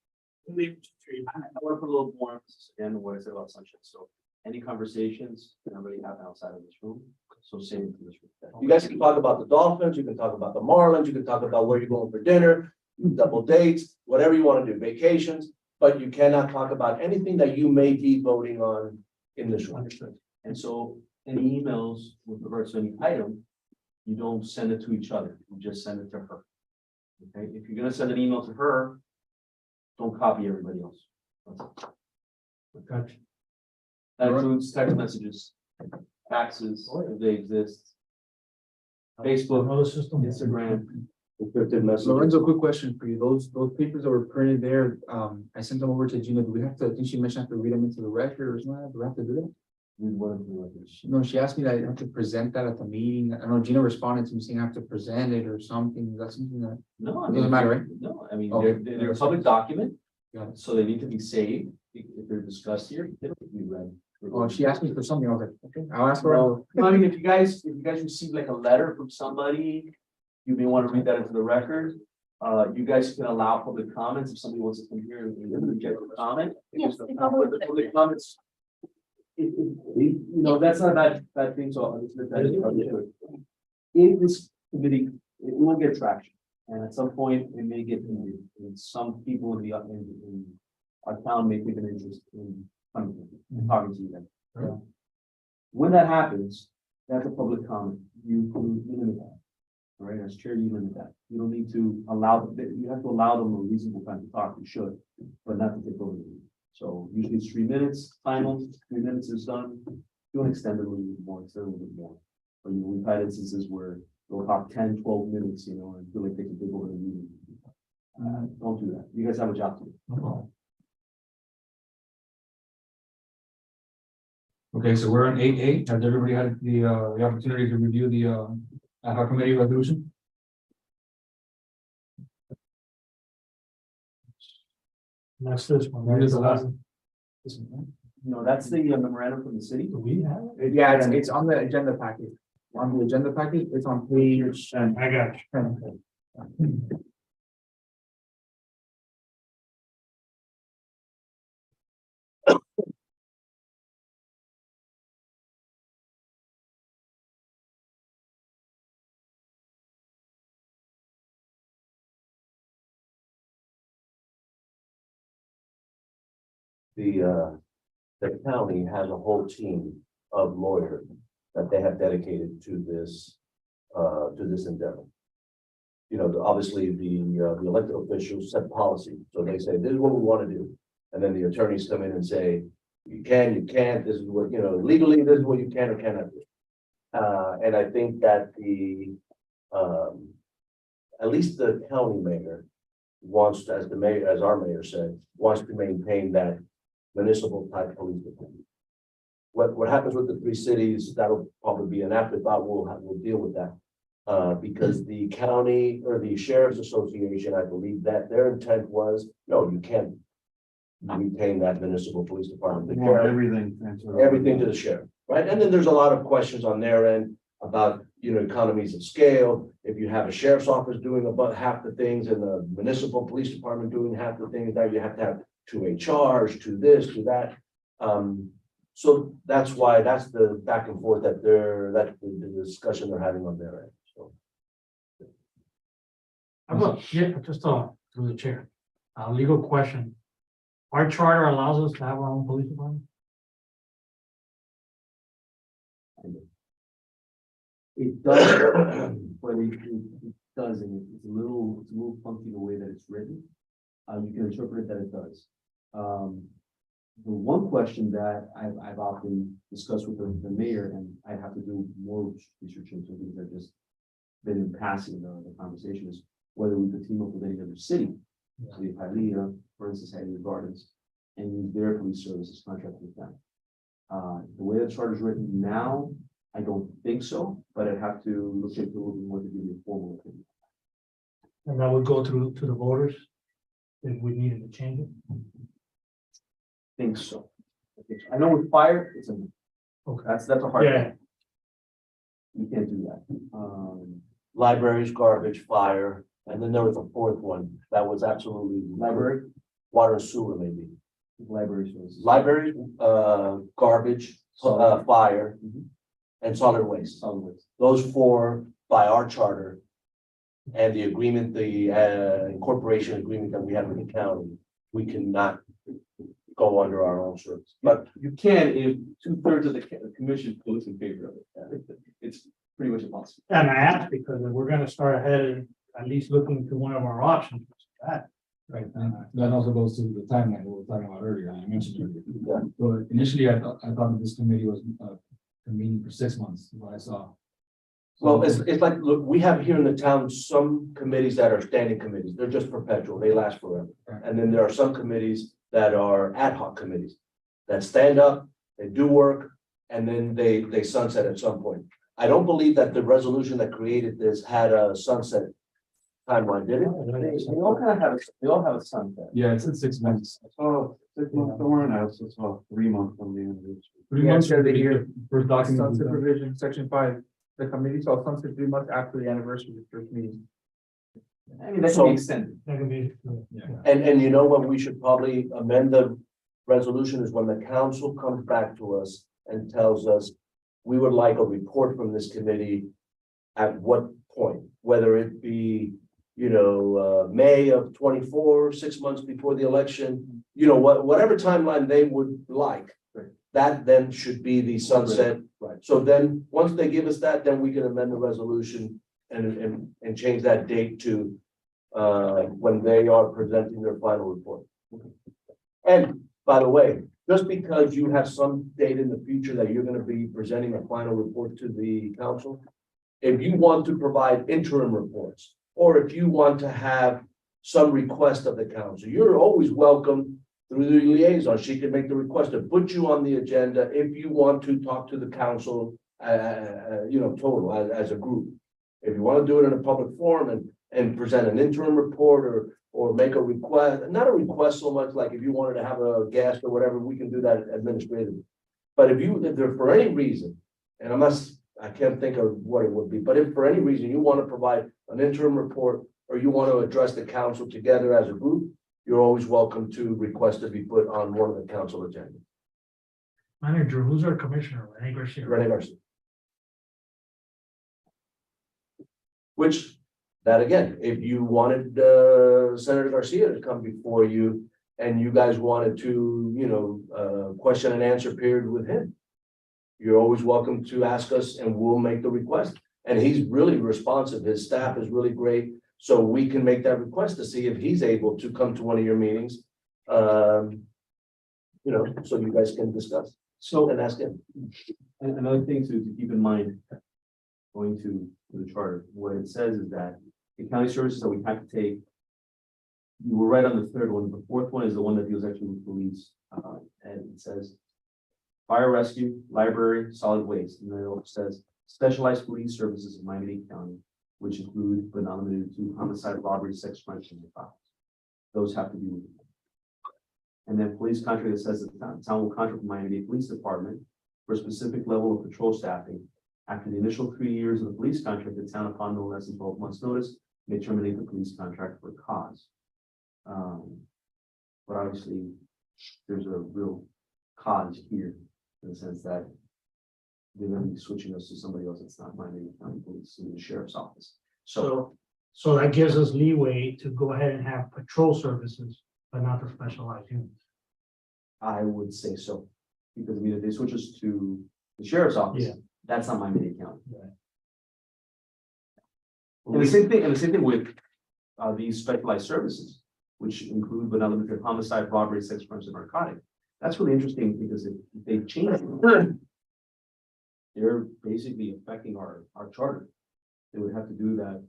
Leave it to you. I want to put a little more emphasis again on what I said about sunshine. So any conversations can really happen outside of this room. So same in this room. You guys can talk about the Dolphins, you can talk about the Marlins, you can talk about where you're going for dinner, double dates, whatever you want to do, vacations, but you cannot talk about anything that you may be voting on in this room. And so any emails with regards to any item, you don't send it to each other. You just send it to her. Okay, if you're gonna send an email to her, don't copy everybody else. That's it. Gotcha. That includes text messages, faxes, if they exist. Facebook, Another system. Instagram. Encrypted message. Lorenzo, quick question for you. Those papers that were printed there, I sent them over to Gina. Do we have to, I think she mentioned I have to read them into the record or something? Do we have to do that? No, she asked me that I have to present that at the meeting. I know Gina responded to me saying I have to present it or something. Is that something that, No, I Doesn't mean, matter, right? no, I mean, Oh. they're a public document, Got it. so they need to be saved. If they're discussed here, they don't need to be read. Oh, she asked me for something. I was like, okay, I'll ask her. No, I mean, if you guys receive like a letter from somebody, you may want to read that into the record. You guys can allow public comments if somebody wants to come here and get a comment. Yes, But it's all the public comments. You know, that's not a bad thing, so I'll just let that in this committee, it will get traction. And at some point, it may get, and some people in our town may take an interest in coming, and talking to you guys. Sure. When that happens, that's a public comment, you limit that. All right, as chair, you limit that, you don't need to allow, you have to allow them a reasonable time to talk, you should, but not to take over the meeting. So usually it's 3 minutes, time them, 3 minutes is done, don't extend it a little bit more, extend it a little bit more. But you know, we've had instances where they'll talk 10, 12 minutes, you know, and feel like they can take over the meeting. Don't do that, you guys have a job to do. No problem. Okay, so we're on 8A. Has everybody had the opportunity to review the ad hoc committee resolution? That's this one. When is the last? No, that's the memorandum from the city. Do we have it? Yeah, it's on the agenda packet. On the agenda packet, it's on page. I got you. 10. The county has a whole team of lawyers that they have dedicated to this endeavor. You know, obviously the elected officials set policy, so they say, this is what we want to do. And then the attorneys come in and say, you can, you can't, this is what, you know, legally, this is what you can or cannot do. And I think that at least the county mayor wants to, as our mayor said, wants to maintain that municipal type police department. What happens with the 3 cities, that'll probably be an afterthought. We'll deal with that. Because the county or the sheriff's association, I believe that their intent was, no, you can't retain that municipal police department. The sheriff- everything to the sheriff, right? And then there's a lot of questions on their end about, you know, economies of scale. If you have a sheriff's office doing about half the things and the municipal police department doing half the things, now you have to have 2 HRs, to this, to that. So that's why, that's the back and forth that's the discussion they're having on their end, so. I've got, yeah, just through the chair, legal question. Our charter allows us to have our own police department? It does, but it doesn't. It's a little funky the way that it's written. You can interpret it that it does. The one question that I've often discussed with the mayor, and I have to do more research into because I've just been in passing the conversation, is whether we could team up with any other city. So if Hialeah, for instance, Hialeah Gardens, and use their police services contract with them. The way the charter is written now, I don't think so, but I'd have to look into it a little bit more to give you a formal opinion. And that would go through to the voters if we needed to change it? Think so. I know with fire, it's a, Okay. that's a hard. Yeah. You can't do that. Libraries, garbage, fire, and then there was a 4th one that was absolutely Library, water and sewer, maybe. library services. Libraries, garbage, fire, Mhm. and solid waste. Solid waste. Those 4 by our charter. And the agreement, the incorporation agreement that we have with the county, we cannot go under our own service. But You can if 2/3 of the commission votes in favor of it. It's pretty much impossible. And I asked because if we're gonna start ahead and at least looking to one of our options, that Right, and that also goes to the timeline we were talking about earlier, I mentioned earlier. So initially, I thought that this committee was convening for 6 months, what I saw. Well, it's like, look, we have here in the town some committees that are standing committees. They're just perpetual. They last forever. Right. And then there are some committees that are ad hoc committees that stand up, they do work, and then they sunset at some point. I don't believe that the resolution that created this had a sunset timeline, did it? They all kind of have, they all have a sunset. Yeah, it's in 6 months. Oh, 6 months somewhere, and I was just about 3 months from the anniversary. 3 Yeah, months so from they the hear- first document. was Sunset done. provision, section 5, the committee shall sunset 3 months after the anniversary of the first meeting. I mean, that can So- be extended. That could be. Yeah. And you know what, we should probably amend the resolution is when the council comes back to us and tells us we would like a report from this committee at what point, whether it be, May of 24, 6 months before the election, whatever timeline they would like. Right. That then should be the sunset. Right. So then, once they give us that, then we can amend the resolution and change that date to when they are presenting their final report. And by the way, just because you have some date in the future that you're gonna be presenting a final report to the council, if you want to provide interim reports, or if you want to have some request of the council, you're always welcome through the liaison. She can make the request to put you on the agenda if you want to talk to the council, total as a group. If you want to do it in a public forum and present an interim report or make a request, not a request so much like if you wanted to have a guest or whatever, we can do that administratively. But if there for any reason, and I can't think of what it would be, but if for any reason you want to provide an interim report or you want to address the council together as a group, you're always welcome to request to be put on one of the council agendas. Manager, who's our commissioner? Rene Garcia. Rene Garcia. Which, that again, if you wanted Senator Garcia to come before you and you guys wanted to, question and answer period with him, you're always welcome to ask us and we'll make the request. And he's really responsive. His staff is really great. So we can make that request to see if he's able to come to one of your meetings. So you guys can discuss So, and ask him. and another thing to keep in mind, going to the charter, what it says is that the county services that we have to take, you were right on the third one, the fourth one is the one that deals actually with police, and it says fire rescue, library, solid waste, and then it also says specialized police services in Miami-Dade County, which include but not limited to homicide, robbery, sex crimes, and violence. Those have to be with it. And then police contract that says the town will contract with Miami-Dade Police Department for a specific level of patrol staffing. After the initial 3 years of the police contract, the town, upon no less than 12 months' notice, may terminate the police contract for cause. But obviously, there's a real cause here in the sense that they're going to be switching us to somebody else that's not Miami-Dade County Police in the sheriff's office. So So that gives us leeway to go ahead and have patrol services, but not the specialized units. I would say so, because I mean, if they switch us to the sheriff's office, Yeah. that's not Miami-Dade County. Right. And the same thing with these specialized services, which include but not limited to homicide, robbery, sex crimes, and narcotics. That's really interesting because if they change it, they're basically affecting our charter. They would have to do that.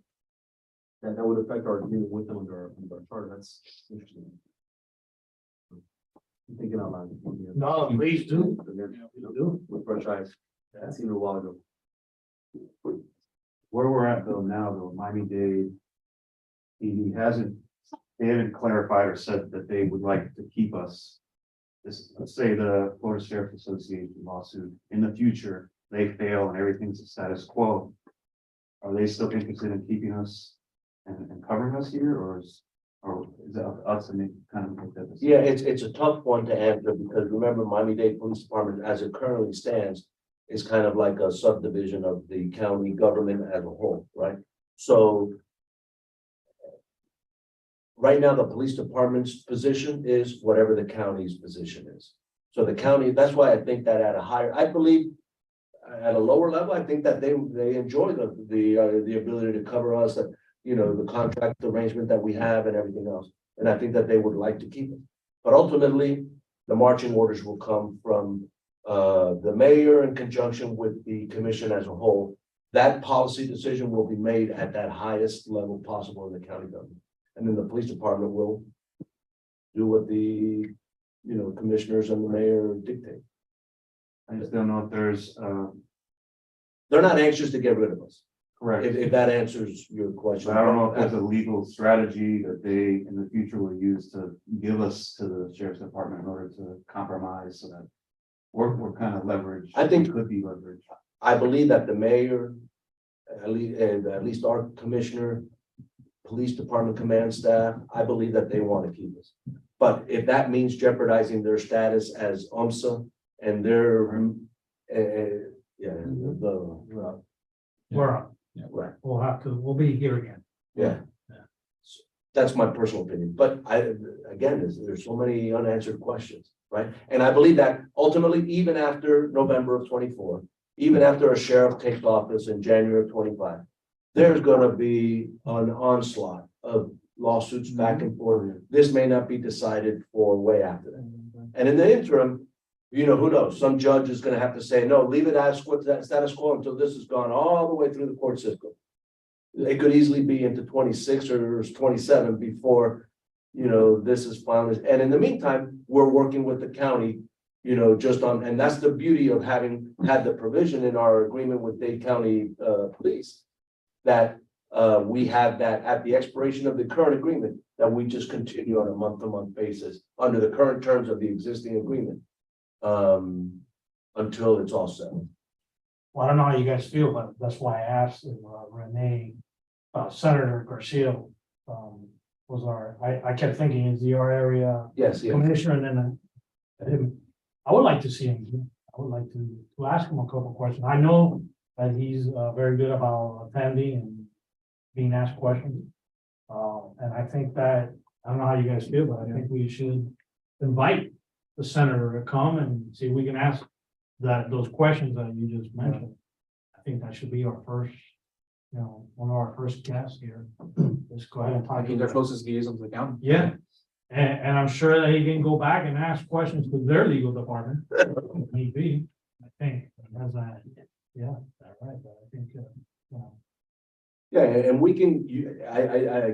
That would affect our agreement with them under our charter. That's interesting. I'm thinking out loud. No, please do. With fresh eyes. That seemed a while ago. Where we're at though now, though, Miami-Dade, they haven't clarified or said that they would like to keep us. Let's say the Florida Sheriff's Association lawsuit, in the future, they fail and everything's a status quo. Are they still interested in keeping us and covering us here, or is it up to us to make that decision? Yeah, it's a tough one to answer because remember, Miami-Dade Police Department, as it currently stands, is kind of like a subdivision of the county government as a whole, right? So right now, the police department's position is whatever the county's position is. So the county, that's why I think that I believe at a lower level, I think that they enjoy the ability to cover us, the contract arrangement that we have and everything else. And I think that they would like to keep it. But ultimately, the marching orders will come from the mayor in conjunction with the commission as a whole. That policy decision will be made at that highest level possible in the county government. And then the police department will do what the, commissioners and the mayor dictate. I just don't know if there's, They're not anxious to get rid of us, correct. if that answers your question. But I don't know if there's a legal strategy that they in the future will use to give us to the sheriff's department in order to compromise so that we're kind of leveraged. I think- We could be leveraged. I believe that the mayor, at least our commissioner, police department command staff, I believe that they want to keep us. But if that means jeopardizing their status as UMSA and their, We're up. right, We'll be here again. yeah. That's my personal opinion, but again, there's so many unanswered questions, right? And I believe that ultimately, even after November of 24, even after a sheriff takes office in January of 25, there's gonna be an onslaught of lawsuits back and forth. This may not be decided for way after that. And in the interim, who knows? Some judge is gonna have to say, no, leave it as status quo until this has gone all the way through the court system. It could easily be into 26 or 27 before, this is finally, and in the meantime, we're working with the county, just on, and that's the beauty of having had the provision in our agreement with Dade County Police. That we have that at the expiration of the current agreement, that we just continue on a month-to-month basis under the current terms of the existing agreement. Until it's all settled. Well, I don't know how you guys feel, but that's why I asked Renee, Senator Garcia, was I kept thinking, is he our area Yes, yes. commissioner? And then I would like to see him. I would like to ask him a couple questions. I know that he's very good about attending and being asked questions. And I think that, I don't know how you guys feel, but I think we should invite the senator to come and see if we can ask those questions that you just mentioned. I think that should be our first, one of our first guests here. Let's go ahead and I talk. think their closest liaison to the county. Yeah, and I'm sure that he can go back and ask questions to their legal department, if need be. I think, as yeah, that's right, but I think, Yeah, and we can, I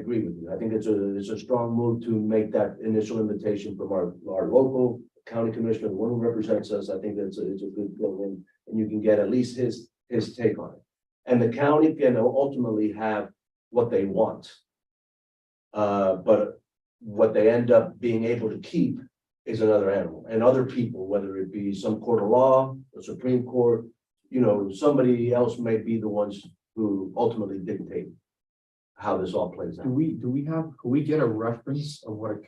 agree with you. I think it's a strong move to make that initial invitation from our local county commissioner, the one who represents us. I think it's a good thing, and you can get at least his take on it. And the county can ultimately have what they want. But what they end up being able to keep is another animal, and other people, whether it be some court of law, the Supreme Court, somebody else may be the ones who ultimately dictate how this all plays out. Could we get a reference of what a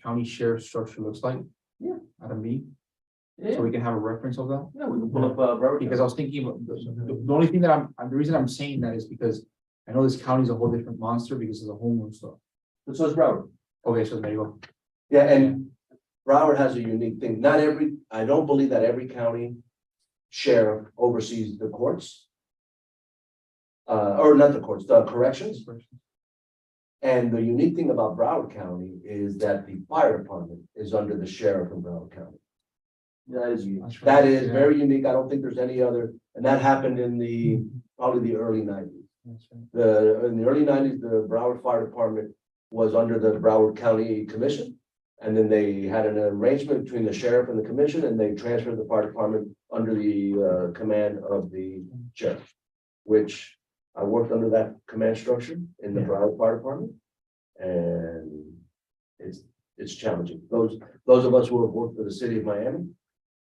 county sheriff structure looks like? Yeah. Out of me, Yeah, so we can have a reference of that? yeah, we can pull up, Robert. Because I was thinking, about the only thing that the reason I'm saying that is because I know this county is a whole different monster because it's a homeroom stuff. So is Robert. Okay, so there you go. Yeah, and Broward has a unique thing. I don't believe that every county sheriff oversees the courts. Or not the courts, the corrections. And the unique thing about Broward County is that the fire department is under the sheriff in Broward County. That is unique. That is very unique. I don't think there's any other, and that happened in probably the early 90s. In the early 90s, the Broward Fire Department was under the Broward County Commission. And then they had an arrangement between the sheriff and the commission, and they transferred the fire department under the command of the sheriff, which I worked under that command structure in the Broward Fire Department. And it's challenging. Those of us who have worked for the city of Miami,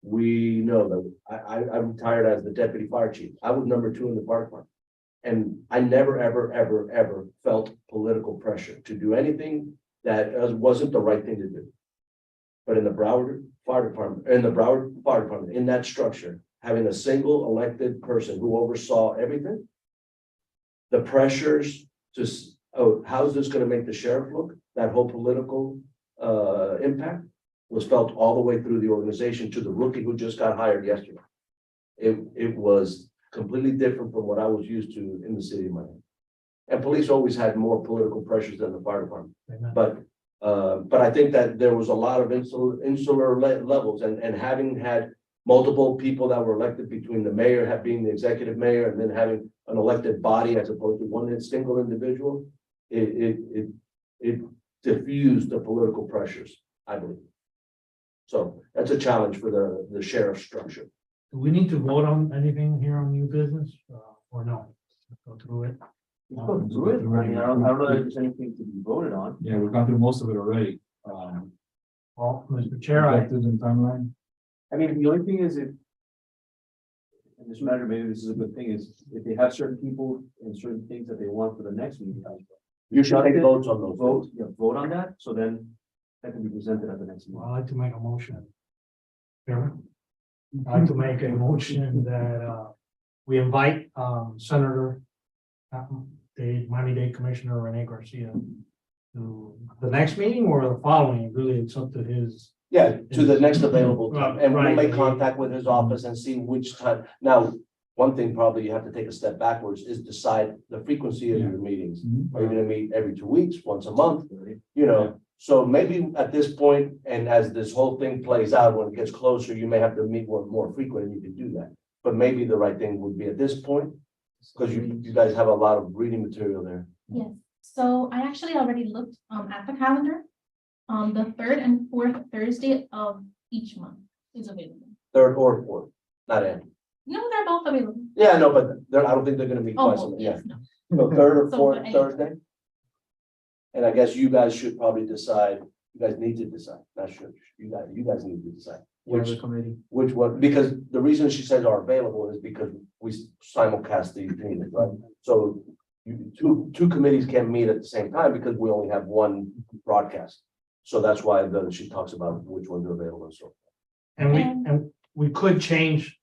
we know that I retired as the deputy fire chief. I was number 2 in the fire department. And I never, ever felt political pressure to do anything that wasn't the right thing to do. But in the Broward Fire Department, in that structure, having a single elected person who oversaw everything, the pressures to, how's this going to make the sheriff look? That whole political impact was felt all the way through the organization to the rookie who just got hired yesterday. It was completely different from what I was used to in the city of Miami. And police always had more political pressures than the fire department. But But I think that there was a lot of insular levels and having had multiple people that were elected between the mayor being the executive mayor and then having an elected body as opposed to one single individual, it diffused the political pressures, I believe. So that's a challenge for the sheriff structure. Do we need to vote on anything here on new business, or no? Let's go through it. Let's go through it. I mean, I don't know if there's anything to be voted on. Yeah, we've gone through most of it already. Well, Mr. Chair, I, Objectives and timeline. I mean, the only thing is if. In this matter, maybe this is a good thing, is if they have certain people and certain things that they want for the next meeting. You should take votes on those. Vote, yeah, vote on that, so then that can be presented at the next I'd meeting. like to make a motion. Chairman? I'd like to make a motion that, we invite, Senator, the Miami-Dade Commissioner Rene Garcia to the next meeting or the following, really, it's up to his. Yeah, to the next available time, and we'll Right. make contact with his office and see which time. Now, one thing probably you have to take a step backwards is decide the frequency of your meetings. Are you gonna meet every 2 weeks, once a month, you know? So maybe at this point, and as this whole thing plays out, when it gets closer, you may have to meet more frequent, and you can do that. But maybe the right thing would be at this point, because you guys have a lot of reading material there. Yes, so I actually already looked at the calendar. The third and fourth Thursday of each month is available. Third or fourth, not end. No, they're both available. Yeah, no, but I don't think they're gonna meet twice, Oh, yeah. yes, no. So third or So fourth any- Thursday? And I guess you guys should probably decide, you guys need to decide, not should, you guys need to decide. Which committee? Which one, because the reason she says are available is because we simulcast these meetings, right? So two committees can't meet at the same time because we only have one broadcast. So that's why she talks about which ones are available and so. And we could change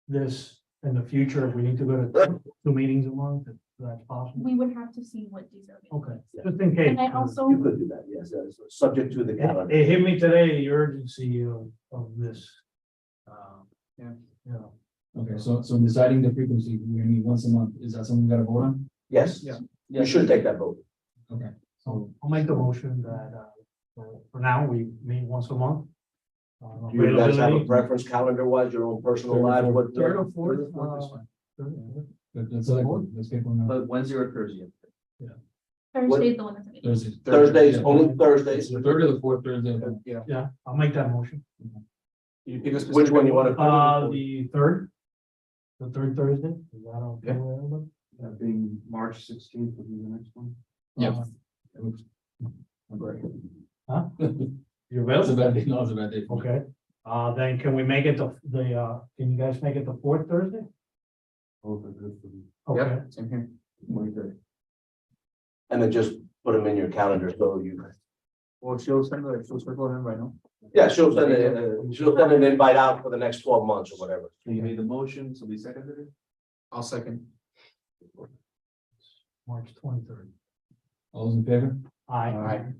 this in the future if we need to go to 2 meetings a month, if that's possible. We would have to see what these are. available. Okay, just in case. And I also, You could do that, yes, that's subject to the calendar. It hit me today, the urgency of this. Yeah. You know, Okay, so in deciding the frequency, we meet once a month. Is that something we gotta vote on? Yes, Yeah. you should take that vote. Okay. so I'll make the motion that, for now, we meet once a month. Do you guys have a Availability- preference calendar wise, your own personal lives, what? Third or fourth, Let's select one. Let's pick one now. But Wednesday or Thursday? Thursday is the one that's available. Thursday. Thursdays, Yeah. only It's Thursdays, the third or the fourth Thursday. Yeah, I'll make that motion. You pick a specific. which one you want to? The third. The third Thursday, is that okay? Yeah. with everybody? That being March 16th would be the next one. Yeah. Huh? You're That's a available? bad day. No, it's a bad day. Okay, then can we make it can you guys make it the fourth Thursday? Both are good for me. Okay, Yeah, same here. 23rd. And then just put them in your calendar, so you. Well, she'll circle him right now. Yeah, she'll send an invite out for the next 12 months or whatever. So you made the motion, so we seconded it? I'll second. March 23rd. All those in favor? Aye.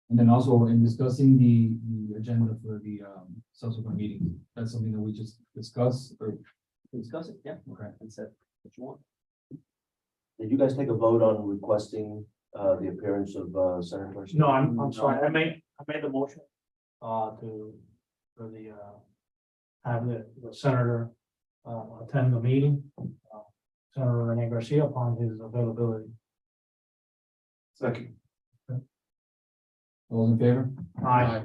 And then also in discussing the agenda for the subsequent meeting, that's something that we just discuss or. Discuss it, yeah. Okay. And said what you want. Did you guys take a vote on requesting the appearance of Senator Garcia? No, I'm sorry, I made the motion, have the senator, attend the meeting. Senator Rene Garcia upon his availability. Second. All those in favor? Aye.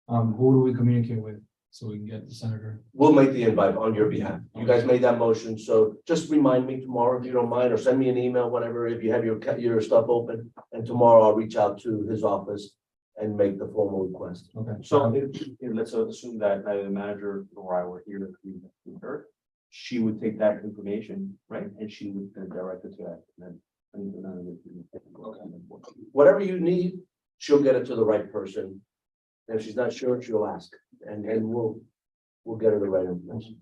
Who do we communicate with so we can get the senator? We'll make the invite on your behalf. You guys made that motion, so just remind me tomorrow if you don't mind, or send me an email, whatever, if you have your stuff open. And tomorrow I'll reach out to his office and make the formal request. Okay. So let's assume that neither the manager nor I were here to meet with her. She would take that information, right? And she would then direct it to that. And then Whatever you need, she'll get it to the right person. If she's not sure, she'll ask, and we'll get her the right information.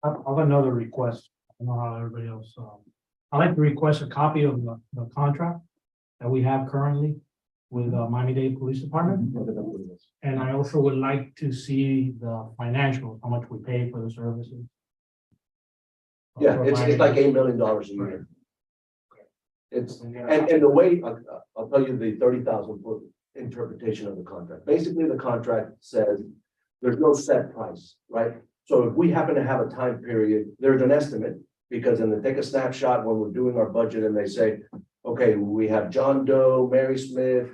I have another request. I don't know how everybody else, I'd like to request a copy of the contract that we have currently with Miami-Dade Police Department. And I also would like to see the financials, how much we pay for the services. Yeah, it's like $8 million a year. It's, and the way, I'll tell you the 30,000 foot interpretation of the contract. Basically, the contract says there's no set price, right? So if we happen to have a time period, there's an estimate, because then they take a snapshot when we're doing our budget and they say, okay, we have John Doe, Mary Smith,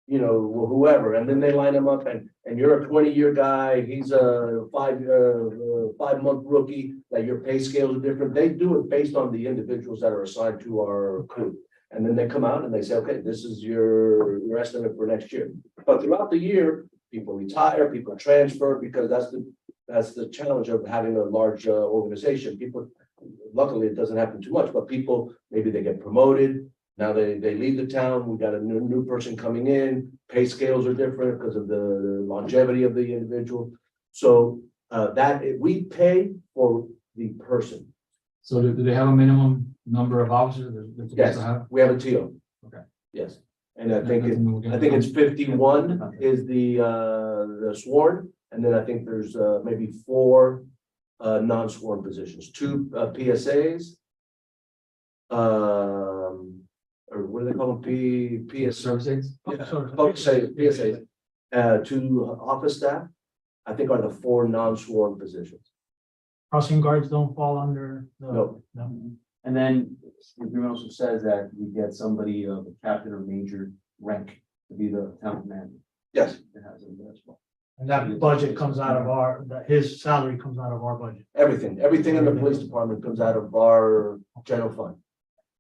you know, whoever, and then they line them up and you're a 20-year guy, he's a 5-month rookie, that your pay scales are different. They do it based on the individuals that are assigned to our crew. And then they come out and they say, okay, this is your estimate for next year. But throughout the year, people retire, people transfer, because that's the challenge of having a large organization. People, luckily, it doesn't happen too much, but people, maybe they get promoted. Now they leave the town, we got a new person coming in, pay scales are different because of the longevity of the individual. So we pay for the person. So do they have a minimum number of officers they're supposed Yes, to have? we have a TO. Okay. Yes, and I think it's 51 is the sworn, and then I think there's maybe 4 non-sworn positions, 2 PSAs. Or what do they call them? PS Service aides? PSAs. 2 office staff, I think are the 4 non-sworn positions. Crossing guards don't fall under the. No. And then the agreement also says that we get somebody of a captain or major rank to be the town commander. Yes, It has in there as well. And that budget comes out of his salary comes out of our budget. everything in the police department comes out of our general fund.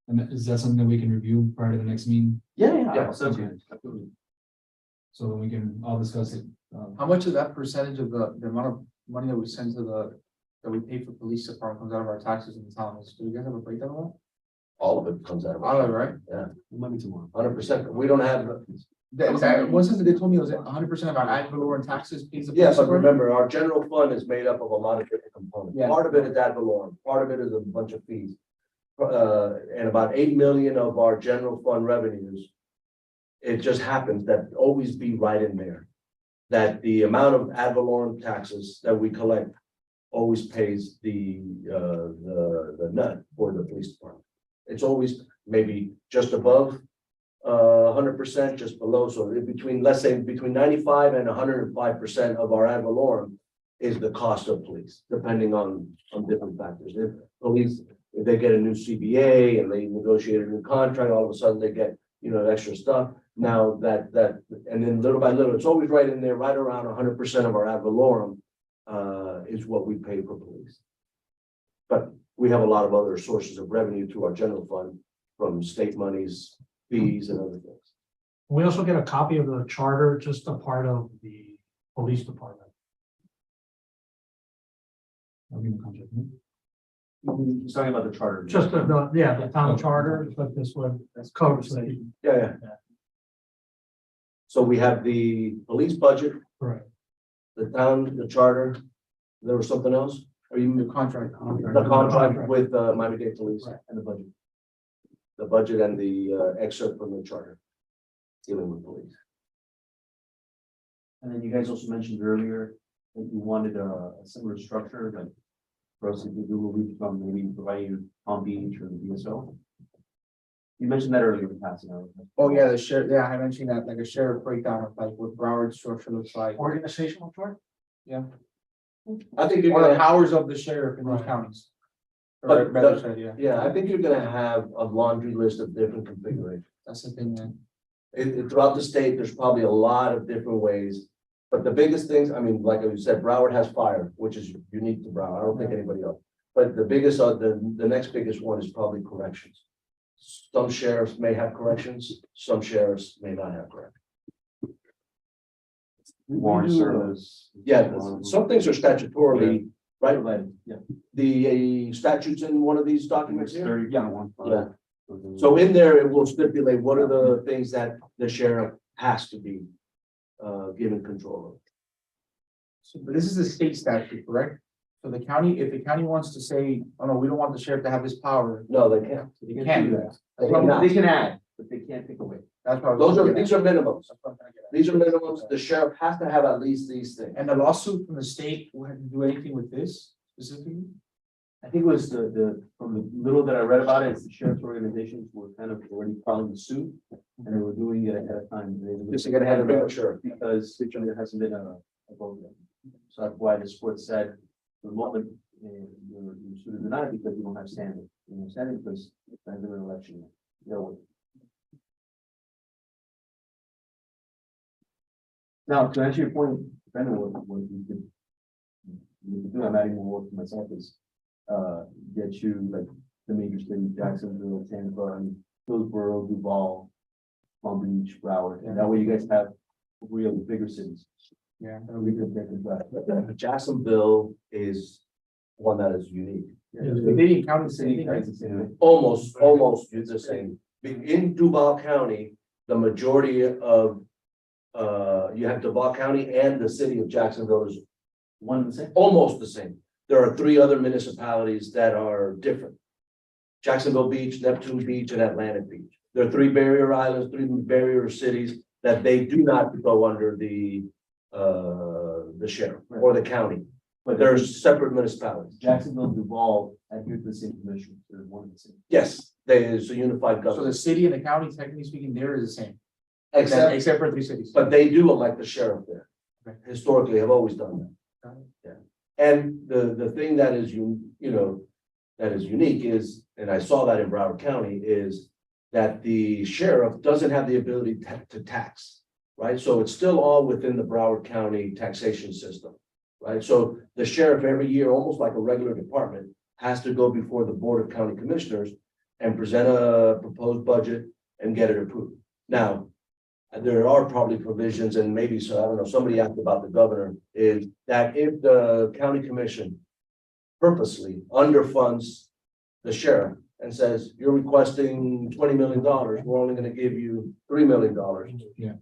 And is that something that we can review prior to the next meeting? Yeah, Sounds okay. good. Absolutely. So then we can all discuss it. How much of that percentage of the amount of money that we send that we pay for police department comes out of our taxes in the town? Do you guys have a breakdown of that? All of it comes out of All of it, our, right? Money tomorrow. 100%. We don't have, One since they told me it was 100% of our ad valorem taxes pays the. yeah, police but department? remember, our general fund is made up of a lot of different components. Yeah. Part of it is ad valorem, part of it is a bunch of fees. And about 8 million of our general fund revenues, it just happens that always be right in there. That the amount of ad valorem taxes that we collect always pays the nut for the police department. It's always maybe just above 100%, just below. So in between, let's say between 95 and 105% of our ad valorem is the cost of police, depending on different factors. If police, if they get a new CBA and they negotiate a new contract, all of a sudden they get, you know, extra stuff. Now that, and then little by little, it's always right in there, right around 100% of our ad valorem is what we pay for police. But we have a lot of other sources of revenue to our general fund from state monies, fees and other things. We also get a copy of the charter, just a part of the police department. I'll give you the contract. He's talking about the charter. Just the town charter, but this one covers it. Yeah. So we have the police budget, Right. the town, the charter. There was something else? Are you The contract. the contract with Miami-Dade Police Right. and the budget? The budget and the excerpt from the charter dealing with police. And then you guys also mentioned earlier that you wanted a similar structure, like for us to do Google Reach from maybe providing Palm Beach or the DSO. You mentioned that earlier in passing. Oh, yeah, the share, yeah, I mentioned that, like a share breakdown of like what Broward's structure looks like. Organizational chart? Yeah. I think you're Or the gonna, powers of the sheriff in those Right. counties. But Or better said, yeah, yeah, I think you're gonna have a laundry list of different configurations. that's the thing, man. Throughout the state, there's probably a lot of different ways. But the biggest things, I mean, like you said, Broward has fire, which is unique to Broward. I don't think anybody else. But the biggest, the next biggest one is probably corrections. Some sheriffs may have corrections, some sheriffs may not have corrections. Warrant service. Yeah, some things are statutorily, right? Yeah. The statutes in one of these documents here. 30.1. Yeah. So in there, it will stipulate what are the things that the sheriff has to be given control of. So, but this is a state statute, correct? So the county, if the county wants to say, oh no, we don't want the sheriff to have this power, No, they can't. they can't do that. They cannot. They can add, but they can't take away. That's why. These are minimums. These are minimums. The sheriff has to have at least these things. And the lawsuit from the state will have to do anything with this specifically? I think it was from the little that I read about it, it's the sheriff's organizations were kind of already filing the suit. And they were doing it ahead of time. Just to get ahead of it, sure. Because there hasn't been a vote yet. So that's why this court said, the moment your suit is denied because you don't have standing. You know, standing because it's not an election. No. Now, to answer your point, depending on what you could do, I'm adding more work to myself is, get you like the major cities, Jacksonville, Tampa, and Hillsborough, Duval, Palm Beach, Broward, and that way you guys have real bigger cities. Yeah. And we could get that. Jacksonville is one that is unique. The Dade County City City, guys, it's in Almost it's the same. In Duval County, the majority of, you have Duval County and the city of Jacksonville is one and the same. almost the same. There are 3 other municipalities that are different. Jacksonville Beach, Neptune Beach, and Atlantic Beach. There are 3 barrier islands, 3 barrier cities that they do not go under the sheriff or the county, but they're separate municipalities. Jacksonville, Duval, adhere to the same commission, they're one and the same. Yes, it's a unified so the government, city and the county, technically speaking, there is the same, except, for 3 cities. but they do elect the sheriff there. Okay. Historically, have always done that. Got it. Yeah, and the thing that is that is unique is, and I saw that in Broward County, is that the sheriff doesn't have the ability to tax, right? So it's still all within the Broward County taxation system, right? So the sheriff every year, almost like a regular department, has to go before the Board of County Commissioners and present a proposed budget and get it approved. Now, there are probably provisions, and maybe, so I don't know, somebody asked about the governor, is that if the county commission purposely underfunds the sheriff and says, you're requesting $20 million, we're only gonna give you $3 million. Yeah.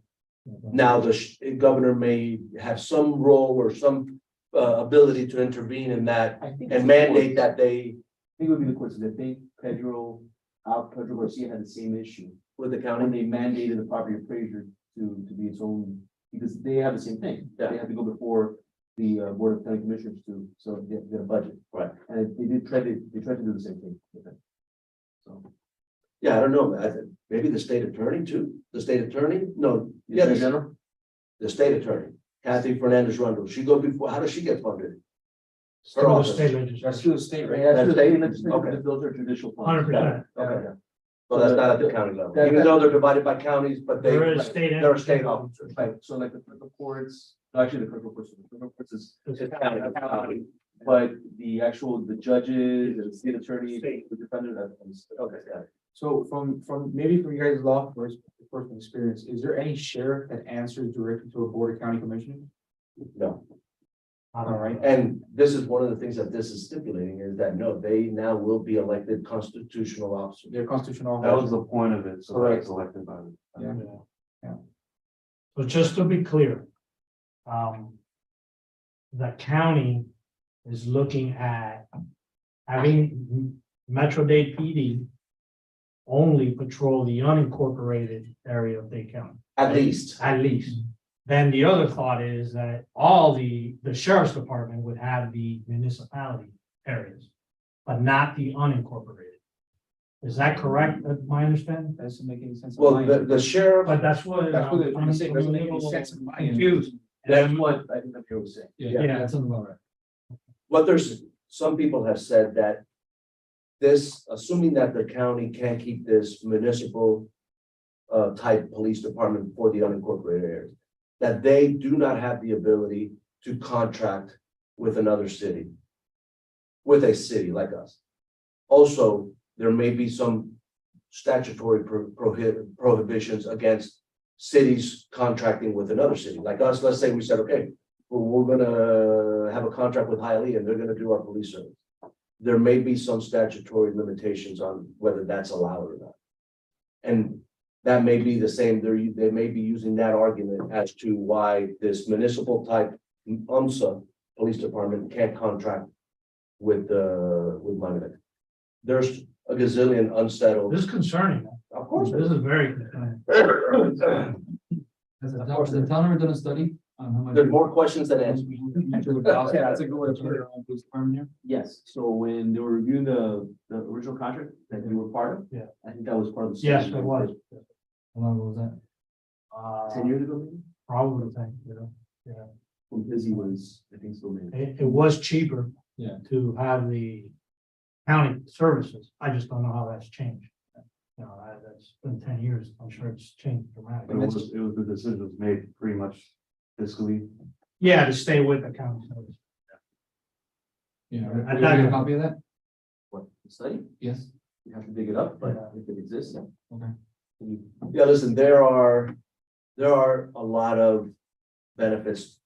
Now, the governor may have some role or some ability to intervene in that I think and mandate that they, I think it would be the courts, I think Pedro Garcia had the same issue. with the When county, they mandated the property appraiser to be its own, because they have the same thing. Yeah. They have to go before the Board of County Commissioners so they get a budget. Right. And they tried to do the same thing with it. So. yeah, I don't know, maybe the state attorney too, the state attorney, no, yeah, Attorney the General? state attorney, Kathy Fernandez Rundle, she go before, how does she get funded? Her Through the office. state legislature. That's through the state, right? Yeah, That's that's state? state legislature, Okay. but those are judicial funds. 100%. Okay. So that's not at the county level, That- even though they're divided by counties, but they, There is state. they're state officers. Right, so like the criminal courts, no, actually the criminal courts is, It's county. but the judges, the state attorney, the defendant, that's, okay, got it. So from maybe from your guys' law personal experience, is there any sheriff that answers directly to a Board of County Commissioners? No, All right. and this is one of the things that this is stipulating is that, no, they now will be elected constitutional officers. Their constitutional. That was the point of it, so Correct. that's elected by them. Yeah. So just to be clear, the county is looking at having Metro-Dade PD only patrol the unincorporated area of Dade County, At least, at least. Then the other thought is that all the sheriff's department would have the municipality areas, but not the unincorporated. Is that correct, my understanding? That doesn't make any sense. in well, my the end. sheriff, But that's what. That's what I'm I'm saying, doesn't make any little sense in my end. confused. That's what I think that they were saying. Yeah, Yeah. that sounds about right. what there's, some people have said that this, assuming that the county can't keep this municipal type police department for the unincorporated areas, that they do not have the ability to contract with another city, with a city like us. Also, there may be some statutory prohibitions against cities contracting with another city, like us. Let's say we said, okay, well, we're gonna have a contract with Hialeah and they're gonna do our police service. There may be some statutory limitations on whether that's allowed or not. And that may be the same, they may be using that argument as to why this municipal type UMSA police department can't contract with Miami-Dade. There's a gazillion unsettled. This is concerning. Of course. This is very concerning. Has the town ever done a study on how much? There's more questions than answers. Okay, that's a good way to put it on police department here. Yes, so when they were reviewing the original contract that you were part of. Yeah. I think that was part of the. Yes, it was. How long was that? 10 years ago, maybe, Probably, you know, when Busy was, I think, still maybe. it was cheaper. Yeah. To have the county services. I just don't know how that's changed. You know, that's been 10 years. I'm sure it's changed But dramatically. it was the decision was made pretty much fiscally. Yeah, to stay with the county service. Yeah. I Are you thought- get a copy of that? What, the study? Yes. You have to dig it up, but if it exists, yeah. Okay. Yeah, listen, there are a lot of benefits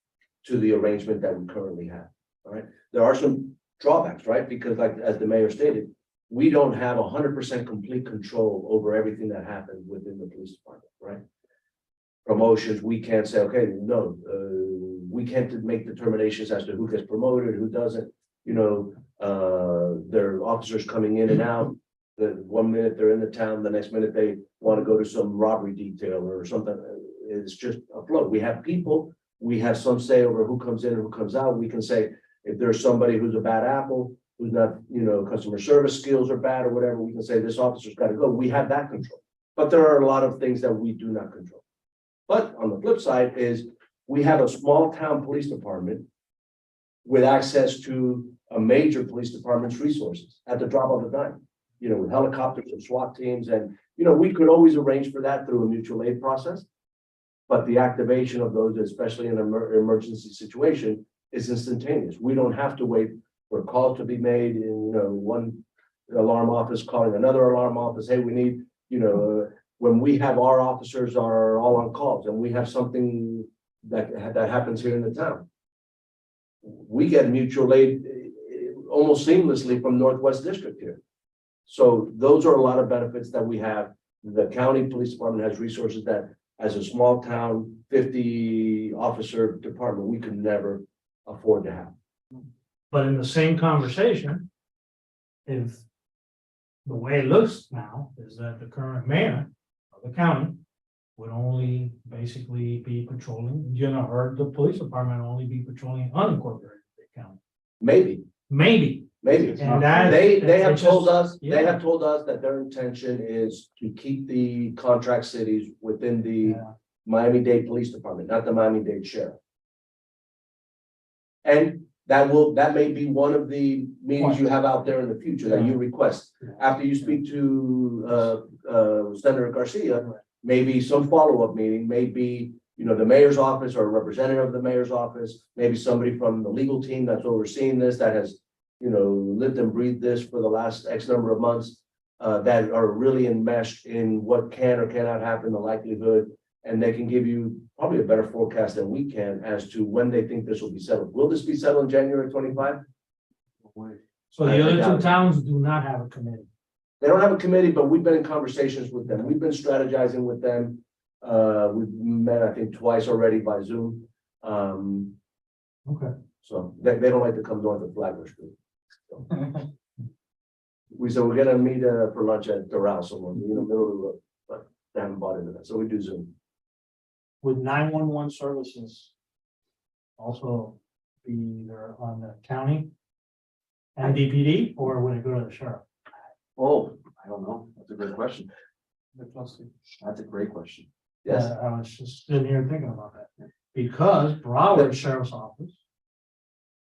to the arrangement that we currently have, all right? There are some drawbacks, right? Because like, as the mayor stated, we don't have 100% complete control over everything that happens within the police department, right? Promotions, we can't say, okay, no, we can't make determinations as to who gets promoted, who doesn't, you know, there are officers coming in and out. The 1 minute they're in the town, the next minute they want to go to some robbery detail or something. It's just a flow. We have people, we have some say over who comes in and who comes out. We can say, if there's somebody who's a bad apple, who's not, you know, customer service skills are bad or whatever, we can say this officer's got to go. We have that control. But there are a lot of things that we do not control. But on the flip side is we have a small town police department with access to a major police department's resources at the drop of a dime, you know, with helicopters and SWAT teams. And, you know, we could always arrange for that through a mutual aid process. But the activation of those, especially in an emergency situation, is instantaneous. We don't have to wait for a call to be made in, you know, one alarm office calling another alarm office. Hey, we need, you know, when we have our officers are all on calls and we have something that happens here in the town. We get mutual aid almost seamlessly from Northwest District here. So those are a lot of benefits that we have. The county police department has resources that as a small town, 50 officer department, we could never afford to have. But in the same conversation, if the way it looks now is that the current mayor of the county would only basically be patrolling, you know, or the police department only be patrolling unincorporated county. Maybe, Maybe. maybe. And that. They have it's told just- us, they yeah. have told us that their intention is to keep the contract cities within the Yeah. Miami-Dade Police Department, not the Miami-Dade Sheriff. And that may be one of the meetings you have out there in the future that you request. After you speak to Senator Garcia, maybe some follow-up meeting, maybe, you know, the mayor's office or a representative of the mayor's office, maybe somebody from the legal team that's overseeing this, that has, you know, lived and breathed this for the last X number of months, that are really enmeshed in what can or cannot happen, the likelihood, and they can give you probably a better forecast than we can as to when they think this will be settled. Will this be settled in January 25? So the other two towns do not have a committee. They don't have a committee, but we've been in conversations with them. We've been strategizing with them. We've met, I think, twice already by Zoom. Okay. So they don't like to come north of Flagler Street. So. We said we're gonna meet for lunch at Doral somewhere, in the middle of the road, but they haven't bought into that, so we do Zoom. Would 911 services also be either on the county and DPD, or would it go to the sheriff? Oh, I don't know. That's a great question. That's a great question. Yes, I was just sitting here thinking about that, because Broward Sheriff's Office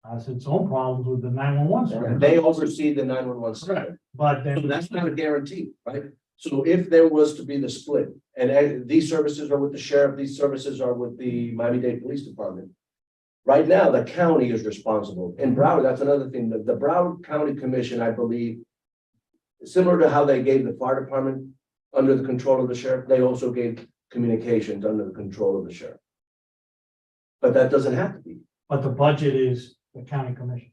has its own problems with the 911 and service, they oversee the 911 center. Correct. but So then that's not a guarantee, right? So if there was to be the split, and these services are with the sheriff, these services are with the Miami-Dade Police Department. Right now, the county is responsible. In Broward, that's another thing, the Broward County Commission, I believe, similar to how they gave the fire department under the control of the sheriff, they also gave communications under the control of the sheriff. But that doesn't have to be. but the budget is the county commission.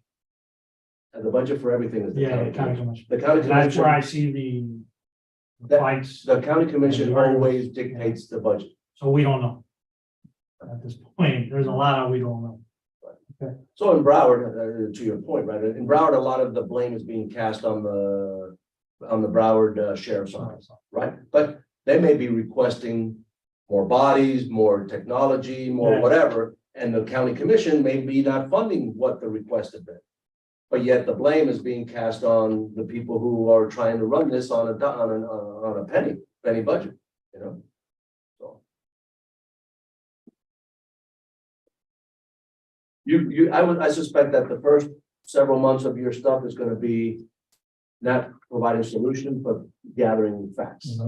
And the budget for everything is the Yeah, the county county commission. commission. The county And that's where I commission, see the That- fights, the county commission always dictates the budget. so we don't know. At this point, there's a lot of we don't know. So in Broward, to your point, right, in Broward, a lot of the blame is being cast on the Broward Sheriff's Office, right? But they may be requesting more bodies, more technology, more Yeah. whatever, And the county commission may be not funding what the request had been. But yet the blame is being cast on the people who are trying to run this on a penny budget, you know? So. I suspect that the first several months of your stuff is gonna be not providing solutions, but gathering facts.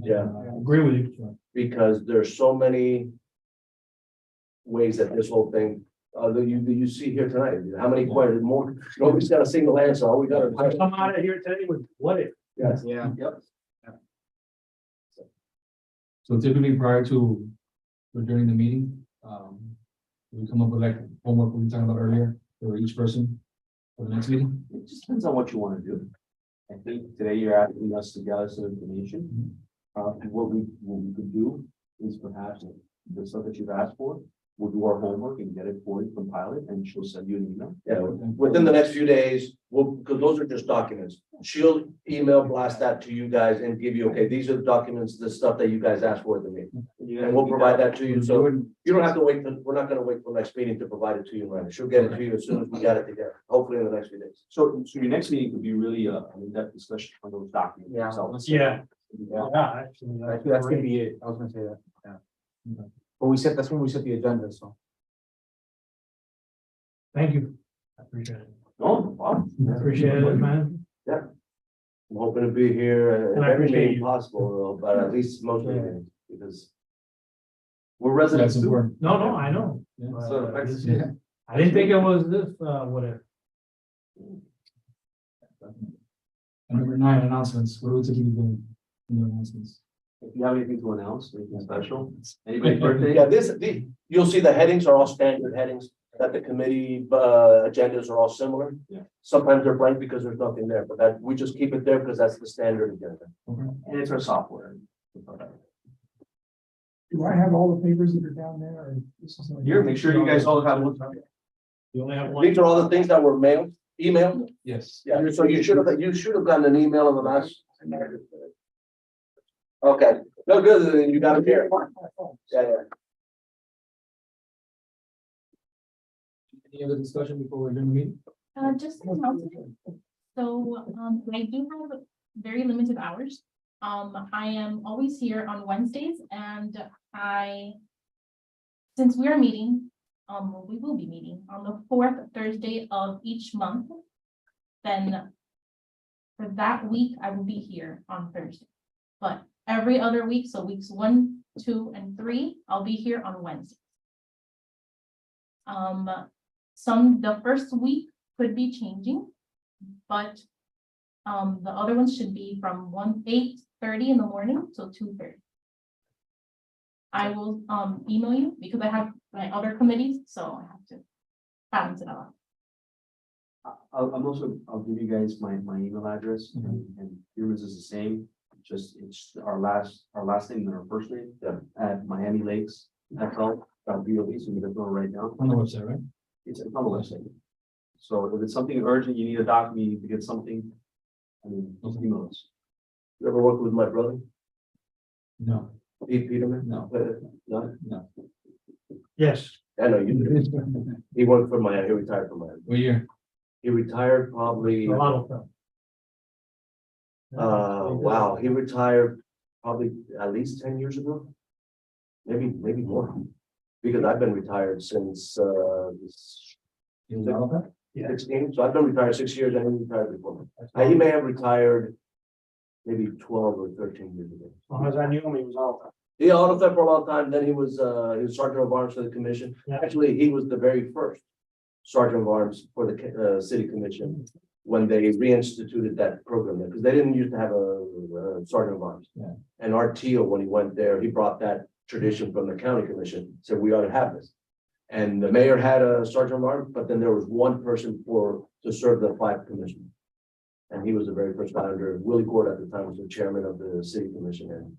Yeah. I agree with you. Because there's so many ways that this whole thing, that you see here tonight, how many questions more, nobody's got a single answer, all we got I is. come out of here today with what if? Yes. Yeah. Yep. So typically prior to, or during the meeting, we come up with like homework we were talking about earlier for each person for the next meeting. It just depends on what you want to do. I think today you're asking us to gather some information. And what we could do is perhaps the stuff that you've asked for, we'll do our homework and get it for you, compile it, and she'll send you an email. Yeah, within the next few days, because those are just documents. She'll email blast that to you guys and give you, okay, these are the documents, the stuff that you guys asked for at the meeting. And we'll provide that to you, so you don't have to wait, we're not gonna wait for next meeting to provide it to you, right? She'll get it to you as soon as we got it together, hopefully in the next few days. So your next meeting could be really an in-depth discussion on those documents. Yeah. themselves. Yeah. Yeah. Actually. Actually, that's gonna be it. I was gonna say that, yeah. But that's when we set the agenda, so. Thank you. I appreciate it. No, no problem. Appreciate it, man. I'm hoping to be here And I at every appreciate meeting you. possible, but at least most meetings, because. We're residents That's too. important. No, I know. Yeah. So, But this- Yeah. I didn't think it was this, whatever. And number 9, announcements. What are we typically doing in the announcements? If you have anything to announce, anything special, anybody's birthday? Yeah, you'll see the headings are all standard headings, that the committee, agendas are all similar. Yeah. Sometimes they're blank because there's nothing there, but that, we just keep it there because that's the standard agenda. And it's our software. Do I have all the papers that are down there? Or this is like- Here, make sure you guys all have one. You only have one. These are all the things that were emailed. Yes. Yeah, so you should have gotten an email in the last. Okay, no, good, then you got it here. Yeah, yeah. Any other discussion before we adjourn the meeting? Just an announcement. So, I do have very limited hours. I am always here on Wednesdays and since we are meeting, we will be meeting on the 4th Thursday of each month. Then for that week, I will be here on Thursday. But every other week, so weeks 1, 2, and 3, I'll be here on Wednesday. The first week could be changing, but the other ones should be from 8:30 in the morning till 2:30. I will email you because I have my other committees, so I have to balance it out. I'll give you guys my email address and yours is the same. Just it's our last name and our first name at Miami Lakes. That's all. That'll be so you can go right now. On the website, right? It's on the website. So if it's something urgent, you need a document, you need to get something. I mean, just email us. You ever work with my brother, No. Pete Peterman? No. No? No. Yes. I know you did. He worked for Miami, he retired from Miami. What year? He retired probably, A lot of them. wow, he retired probably at least 10 years ago. Maybe more, because I've been retired since, You was all of that? 16, so I've been retired 6 years and he retired before. He may have retired maybe 12 or 13 years ago. As long as I knew him, he was all that. He auto theft for a long time, then he was sergeant of arms for the commission. Yeah. Actually, he was the very first sergeant of arms for the city commission when they reinstituted that program there, because they didn't used to have a sergeant of arms. Yeah. And our Teal, when he went there, he brought that tradition from the county commission, said we ought to have this. And the mayor had a sergeant of arms, but then there was one person to serve the 5 commissioners. And he was the very first guy under Willie Gord at the time was the chairman of the city commission, and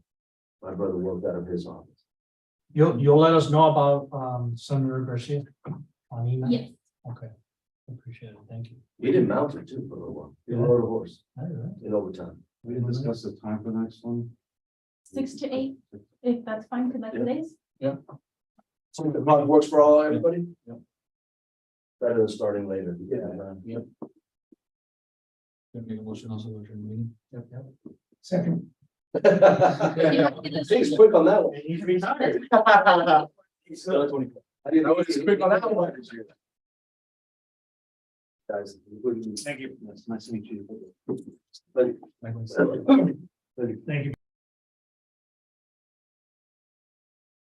my brother worked out of his office. You'll let us know about Senator Garcia on email? Yes, Okay. Appreciate it. Thank you. He didn't mount it too for a little while. He rode a horse All right. in overtime. We didn't discuss the time for the next one. 6 to 8, if that's fine, because that's Yeah. today's. So the clock works for all, everybody? Yep. Better than starting later. Yep. Can make a motion also to adjourn the meeting. Second. He's quick on that one. He's retired. I didn't know he's quick on that one. Guys. Thank you. That's nice to meet you. Thank you. Likewise. Thank you. Thank you.